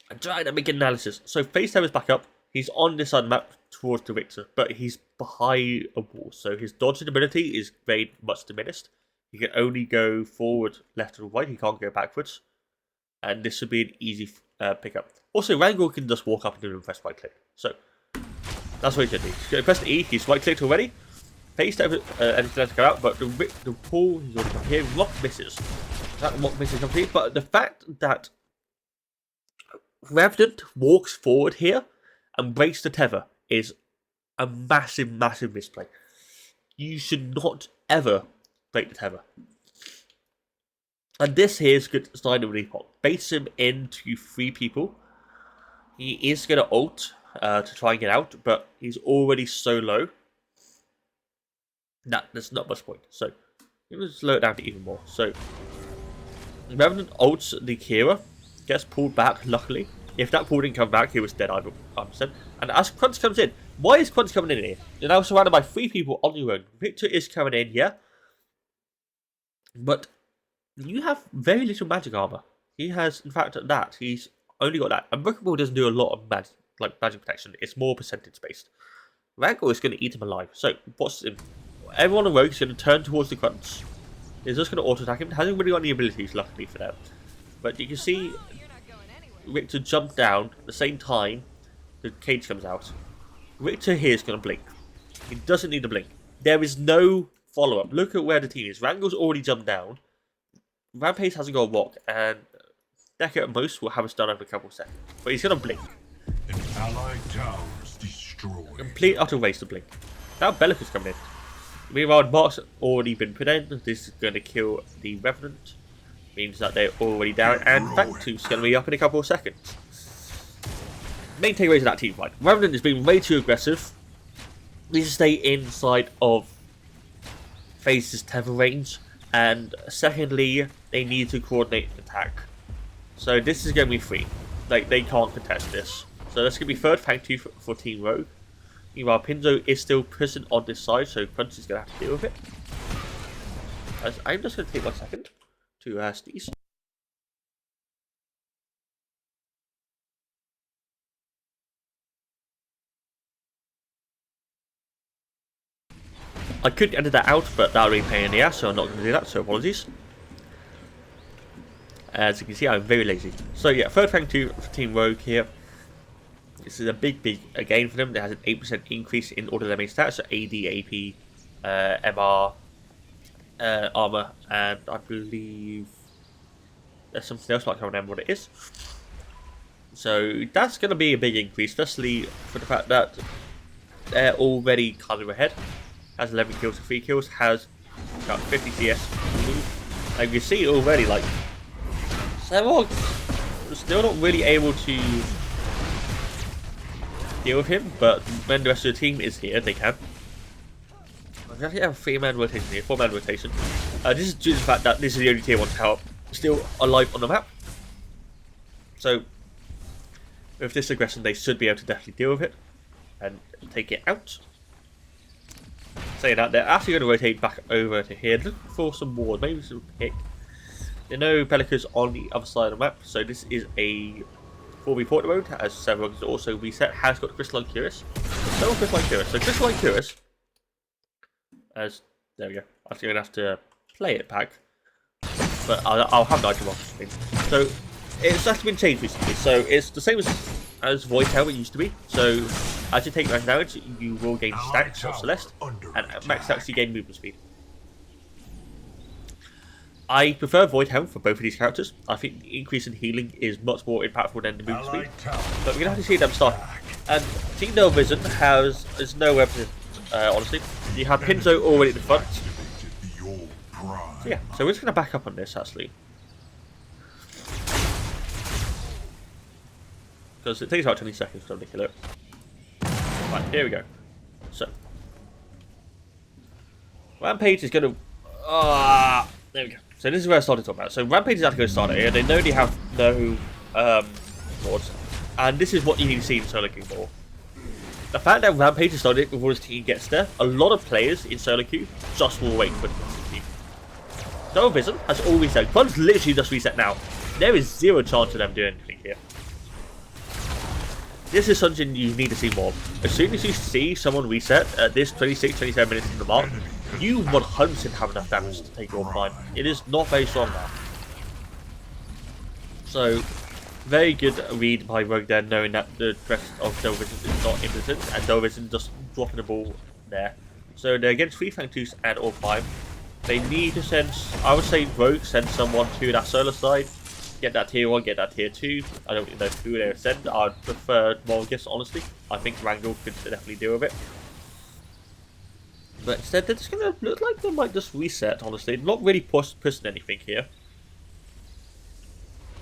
I'm trying to make an analysis. So phase tether is back up. He's on this side of the map towards the Victor, but he's behind a wall, so his dodging ability is very much diminished. He can only go forward, left, or right. He can't go backwards. And this should be an easy pickup. Also, Wrangle can just walk up and do a press right click. So, that's what he should do. He's going to press E, he's right clicked already. Paste everything to go out, but the pull, he's already come here. Rock misses. That rock misses complete, but the fact that Revenant walks forward here and breaks the tether is a massive, massive misplay. You should not ever break the tether. And this here is good sign of repot. Base him into 3 people. He is going to ult to try and get out, but he's already so low. There's not much point. So, I'm going to slow it down to even more. So, Revenant ults the Kira, gets pulled back, luckily. If that pull didn't come back, he was dead 100%. And as Crunch comes in, why is Crunch coming in here? You're now surrounded by 3 people on your own. Victor is coming in, yeah? But you have very little magic armor. He has, in fact, that. He's only got that. And Unbreakable doesn't do a lot of magic protection. It's more percentage based. Wrangle is going to eat him alive. So, everyone on Rogue is going to turn towards the Crunch. He's just going to auto attack him. Hasn't really got any abilities, luckily for them. But you can see Victor jump down at the same time the cage comes out. Victor here is going to blink. He doesn't need to blink. There is no follow-up. Look at where the team is. Wrangle's already jumped down. Rampage hasn't got a walk, and Decker at most will have us done over a couple of seconds. But he's going to blink. An allied tower is destroyed. Complete utter waste of blink. Now Bellic is coming in. Meanwhile, Mark's already been put in. This is going to kill the Revenant. Means that they're already down, and Factu's going to be up in a couple of seconds. Main takeaways of that team fight. Revenant has been way too aggressive. Needs to stay inside of Phase's tether range. And secondly, they need to coordinate attack. So this is going to be free. Like, they can't contest this. So that's going to be third Fang 2 for Team Rogue. Meanwhile, Pinzo is still present on this side, so Crunch is going to have to deal with it. As I'm just going to take 1 second to sneeze. I could edit that out, but that would be a pain in the ass, so I'm not going to do that, so apologies. As you can see, I'm very lazy. So yeah, third Fang 2 for Team Rogue here. This is a big gain for them. There has an 8% increase in all of their main stats, so AD, AP, MR, Armor, and I believe there's something else, but I can't remember what it is. So that's going to be a big increase, especially for the fact that they're already kind of ahead. Has 11 kills and 3 kills, has got 50 CS. And you can see already, like, Servog still not really able to deal with him, but when the rest of the team is here, they can. We actually have a 3-man rotation here, 4-man rotation. This is due to the fact that this is the only tier 1 tower still alive on the map. So, with this aggression, they should be able to definitely deal with it and take it out. Saying that, they're actually going to rotate back over to here, looking for some wards, maybe some pick. There are no Pelicans on the other side of the map, so this is a 4v Porter mode, as Servog is also reset, has got Crystalline Curious. So Crystalline Curious. So Crystalline Curious, as, there we go, I'm actually going to have to play it back, but I'll have the item off. So, it's actually been changed recently, so it's the same as Void Helmet used to be. So, as you take max damage, you will gain stacks of Celeste, and at max stacks you gain movement speed. I prefer Void Helm for both of these characters. I think the increase in healing is much more impactful than the movement speed. But we're going to have to see them start. And Team 2vision is nowhere present, honestly. You have Pinzo already at the front. So yeah, so we're just going to back up on this, actually. Because it takes about 20 seconds for them to kill it. Right, here we go. So, Rampage is going to... there we go. So this is where I started talking about. So Rampage is actually going to start here. They know they have no wards. And this is what you need to see in solo queue for. The fact that Rampage is started before his team gets there, a lot of players in solo queue just will wait for the team. 2vision has all reset. Quad's literally just reset now. There is zero chance of them doing anything here. This is something you need to see more. As soon as you see someone reset at this 26-27 minutes in the mark, you 100% have enough damage to take your mind. It is not very strong now. So, very good read by Rogue there, knowing that the rest of 2vision is not impotent, and 2vision just dropping the ball there. So they're against 3 Fang 2s and all 5. They need to send, I would say Rogue send someone to that solo side. Get that tier 1, get that tier 2. I don't know who they would send. I'd prefer Morgus, honestly. I think Wrangle could definitely deal with it. But instead, they're just going to look like they might just reset, honestly. Not really pushing anything here.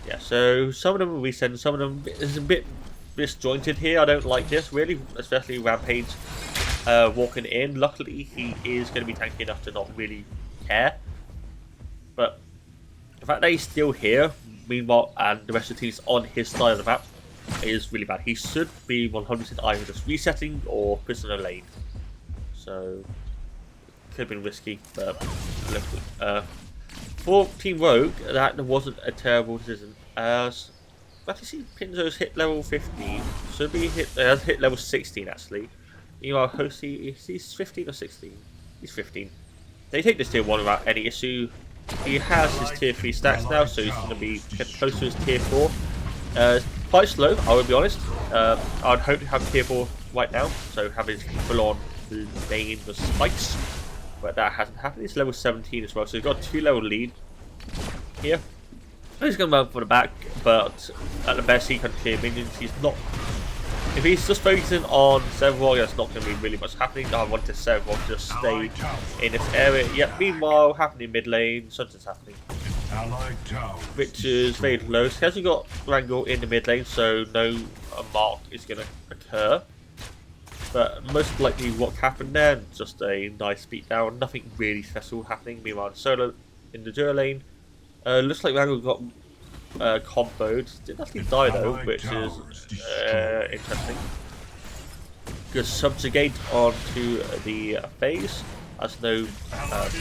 Yeah, so some of them will reset, some of them is a bit disjointed here. I don't like this, really, especially Rampage walking in. Luckily, he is going to be tanky enough to not really care. But the fact that he's still here, meanwhile, and the rest of the team's on his side of the map, is really bad. He should be 100% either just resetting or pushing a lane. So, could have been risky, but for Team Rogue, that wasn't a terrible decision. As you see, Pinzo's hit level 15, should be has hit level 16 actually. Meanwhile, Hosi, is he 15 or 16? He's 15. They take this tier 1 without any issue. He has his tier 3 stacks now, so he's going to be getting close to his tier 4. Quite slow, I would be honest. I'd hope to have tier 4 right now, so have his full on lane with spikes. But that hasn't happened. He's level 17 as well, so he's got a 2-level lead here. He's going to run for the back, but at the best he can clear minions. He's not. If he's just focusing on Servog, that's not going to be really much happening. I want to Servog just stay in this area. Yet, meanwhile, happening mid lane, something's happening. Which is very low. He hasn't got Wrangle in the mid lane, so no mark is going to occur. But most likely what happened there, just a nice beatdown, nothing really special happening. Meanwhile, solo in the duo lane, looks like Wrangle got comboed. Didn't actually die though, which is interesting. Good subjugate onto the phase. As no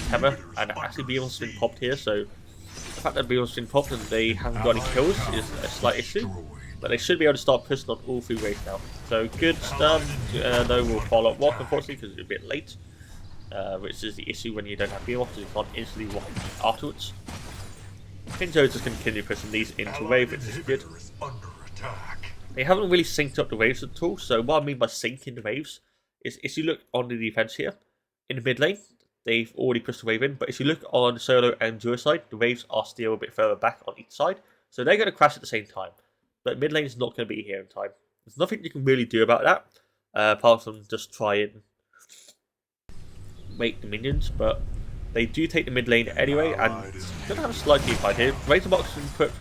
hammer, and actually Beel's been popped here, so the fact that Beel's been popped and they haven't got any kills is a slight issue. But they should be able to start pushing on all 3 waves now. So good stun, though we'll follow up walk unfortunately because it's a bit late. Which is the issue when you don't have Beel, because you can't instantly walk afterwards. Pinjo's just continue pushing these into wave, which is good. They haven't really synced up the waves at all, so what I mean by syncing the waves is if you look on the defense here, in the mid lane, they've already pushed the wave in, but if you look on solo and duo side, the waves are still a bit further back on each side, so they're going to crash at the same time. But mid lane is not going to be here in time. There's nothing you can really do about that, apart from just try and wait the minions, but they do take the mid lane anyway, and it's going to have a slight team fight here. Razor box has been put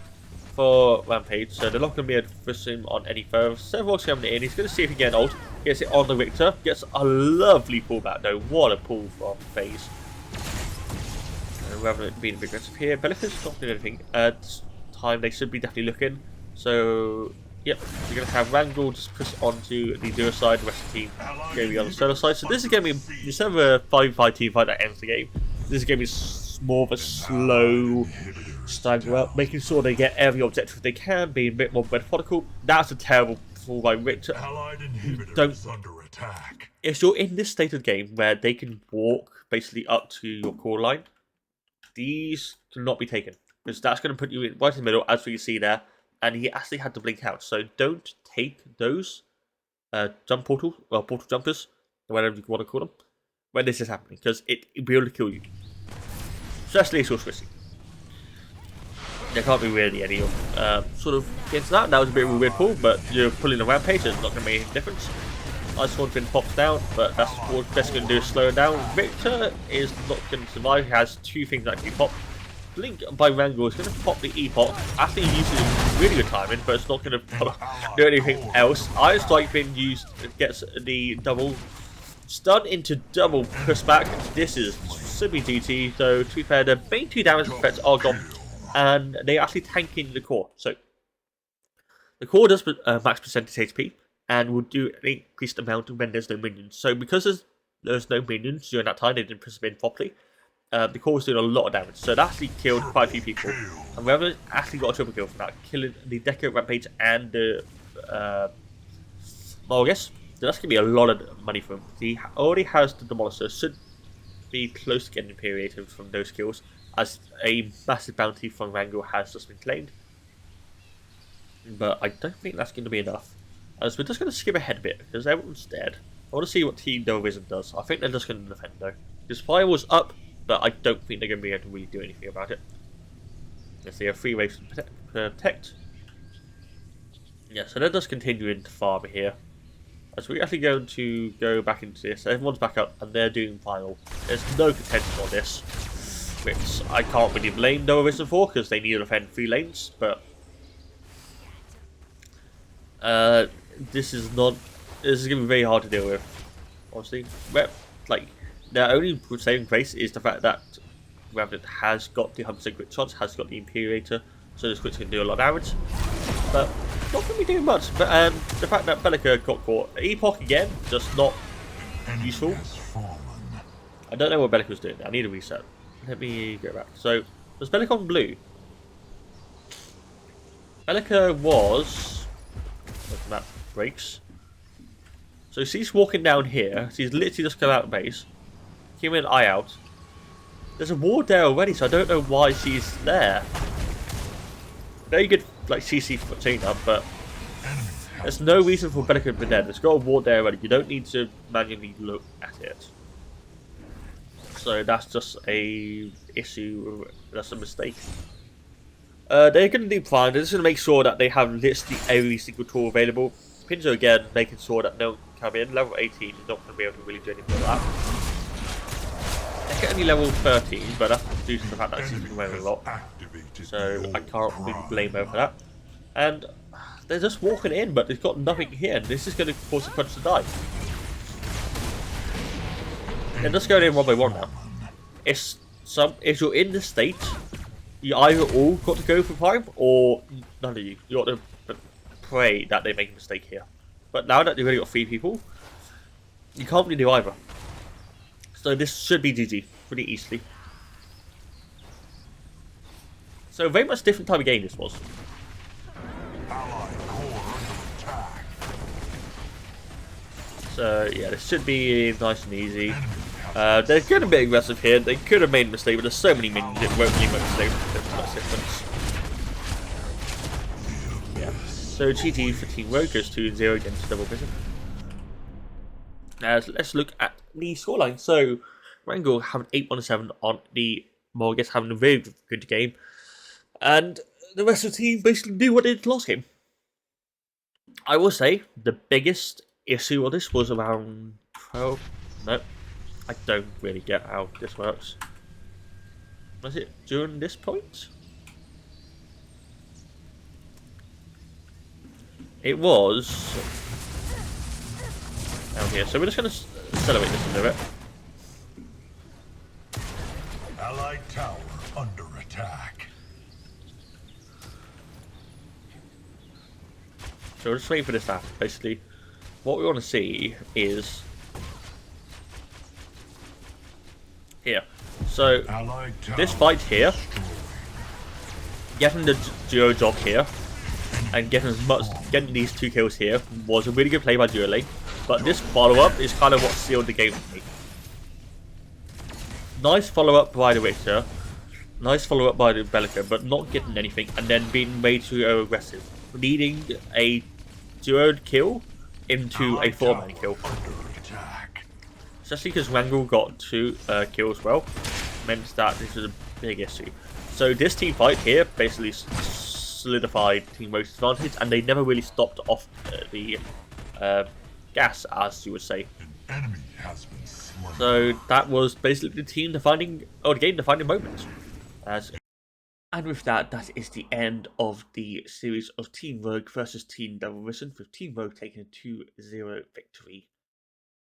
for Rampage, so they're not going to be able to push him on any further. Servo's coming in, he's going to see if he can get an ult, gets it on the Richter, gets a lovely pullback though, what a pull from FaZe. And rather than being a bit aggressive here, Bellica's not doing anything. This time they should be definitely looking, so yep, we're going to have Rangel just push onto the duo side, the rest of the team going to be on the solo side. So this is going to be, instead of a 5v5 team fight that ends the game, this is going to be more of a slow stagger up, making sure they get every objective they can, being a bit more methodical. That's a terrible fall by Richter. If you're in this state of the game where they can walk basically up to your core line, these cannot be taken, because that's going to put you in right in the middle, as we can see there, and he actually had to blink out. So don't take those portal jumpers, or whatever you want to call them, when this is happening, because it will be able to kill you. Especially if you're switching. There can't be really any sort of against that. That was a bit of a weird pull, but you're pulling a Rampage, so it's not going to make any difference. Ice Horn's been popped down, but that's what best going to do is slow it down. Richter is not going to survive. He has 2 things that can be popped. Blink by Rangel is going to pop the E-pot. Actually uses really good timing, but it's not going to do anything else. Iron Strike being used gets the double stun into double pushback. This is should be DT, so to be fair, the main 2 damage effects are gone, and they actually tank in the core. So the core does max percentage HP and will do an increased amount when there's no minions. So because there's no minions during that time, they didn't push them in properly. The core was doing a lot of damage, so it actually killed quite a few people. And Revenant actually got a triple kill from that, killing the Deco Rampage and the Morgus. So that's going to be a lot of money for him. He already has the Demolisher, should be close to getting Imperiated from those kills, as a massive bounty from Rangel has just been claimed. But I don't think that's going to be enough. As we're just going to skip ahead a bit, because everyone's dead. I want to see what Team 2vision does. I think they're just going to defend though. Because fire was up, but I don't think they're going to be able to really do anything about it. Yes, they have 3 waves to protect. Yeah, so they're just continuing to farm here. As we're actually going to go back into this, everyone's back up and they're doing final. There's no contention on this, which I can't really blame 2vision for, because they need to defend 3 lanes, but this is going to be very hard to deal with, honestly. Like, their only saving grace is the fact that Revenant has got the 100% crit chance, has got the Imperator, so this crits can do a lot of damage. But not going to be doing much. But the fact that Bellica got caught, Epoch again, just not useful. I don't know what Bellica was doing. I need a reset. Let me go back. So, was Bellica on blue? Bellica was... the map breaks. So she's walking down here. She's literally just come out of base. Keeping an eye out. There's a ward there already, so I don't know why she's there. Very good, like, CC footing up, but there's no reason for Bellica to be there. There's got a ward there already. You don't need to manually look at it. So that's just a issue. That's a mistake. They're going to do fine. They're just going to make sure that they have literally every single tool available. Pinjo again, making sure that no one can come in. Level 18 is not going to be able to really do anything with that. They're only level 13, but that's due to the fact that she's been wearing a lot. So I can't really blame her for that. And they're just walking in, but they've got nothing here. And this is going to cause the punch to die. They're just going in one by one now. If you're in this state you either all got to go for Prime, or none of you. You got to pray that they make a mistake here. But now that they've already got 3 people, you can't really do either. So this should be GG pretty easily. So very much different type of game this was. Allied core under attack. So yeah, this should be nice and easy. They're going to be aggressive here. They could have made a mistake, but there's so many minions it won't really make much difference. Yeah. So GG for Team Rogue goes 2-0 against 2vision. Let's look at the scoreline. So Wrangle have an 8-1-7 on the Morgus, having a very good game. And the rest of the team basically do what they did last game. I will say the biggest issue of this was around 12. No, I don't really get how this works. Was it during this point? It was down here. So we're just going to celebrate this a little bit. Allied tower under attack. So we're just waiting for this to happen. Basically, what we want to see is here. So this fight here, getting the duo job here, and getting these 2 kills here was a really good play by Duo Lane. But this follow-up is kind of what sealed the game for me. Nice follow-up by the Richter, nice follow-up by the Bellico, but not getting anything, and then being way too aggressive, leading a duo kill into a 4-man kill. Especially because Wrangle got 2 kills well, meant that this was a big issue. So this team fight here basically solidified Team Rogue's advantage, and they never really stopped off the gas, as you would say. An enemy has been slain. So that was basically the team defining, or the game defining moment. And with that, that is the end of the series of Team Rogue versus Team 2vision, with Team Rogue taking a 2-0 victory.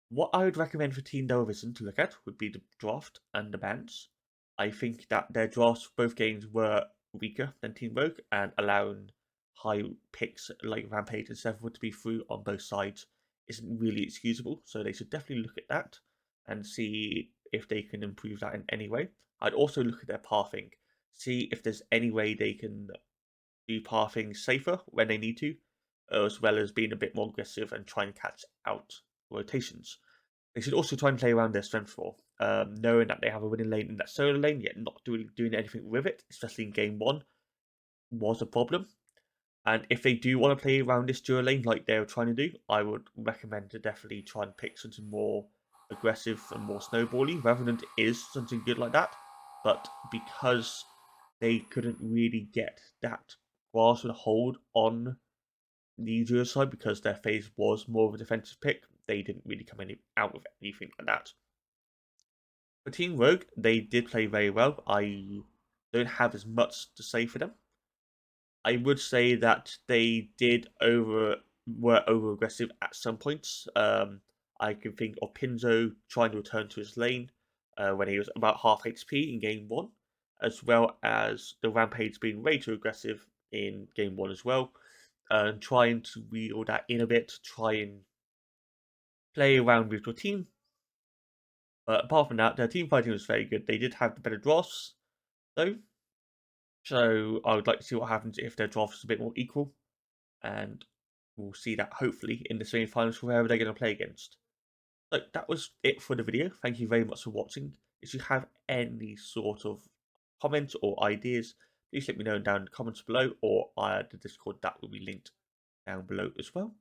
What I would recommend for Team 2vision to look at would be the draft and the bans. I think that their drafts for both games were weaker than Team Rogue, and allowing high picks like Rampage and Severwood to be through on both sides isn't really excusable, so they should definitely look at that and see if they can improve that in any way. I'd also look at their pathing, see if there's any way they can do pathing safer when they need to, as well as being a bit more aggressive and try and catch out rotations. They should also try and play around their strength 4, knowing that they have a winning lane in that solo lane, yet not doing anything with it, especially in game 1, was a problem. And if they do want to play around this duo lane like they were trying to do, I would recommend to definitely try and pick something more aggressive and more snowbally, rather than it is something good like that. But because they couldn't really get that grasp and hold on the duo side, because their phase was more of a defensive pick, they didn't really come out with anything like that. For Team Rogue, they did play very well. I don't have as much to say for them. I would say that they were over aggressive at some points. I can think of Pinzo trying to return to his lane when he was about half HP in game 1, as well as the Rampage being way too aggressive in game 1 as well, and trying to reel that in a bit to try and play around with your team. But apart from that, their team fighting was very good. They did have the better drafts, though. So I would like to see what happens if their draft is a bit more equal. And we'll see that hopefully in the semi-finals for whoever they're going to play against. So that was it for the video. Thank you very much for watching. If you have any sort of comments or ideas, please let me know down in the comments below, or the Discord that will be linked down below as well.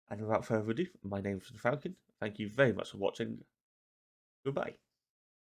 And without further ado, my name is The Falcon. Thank you very much for watching. Goodbye.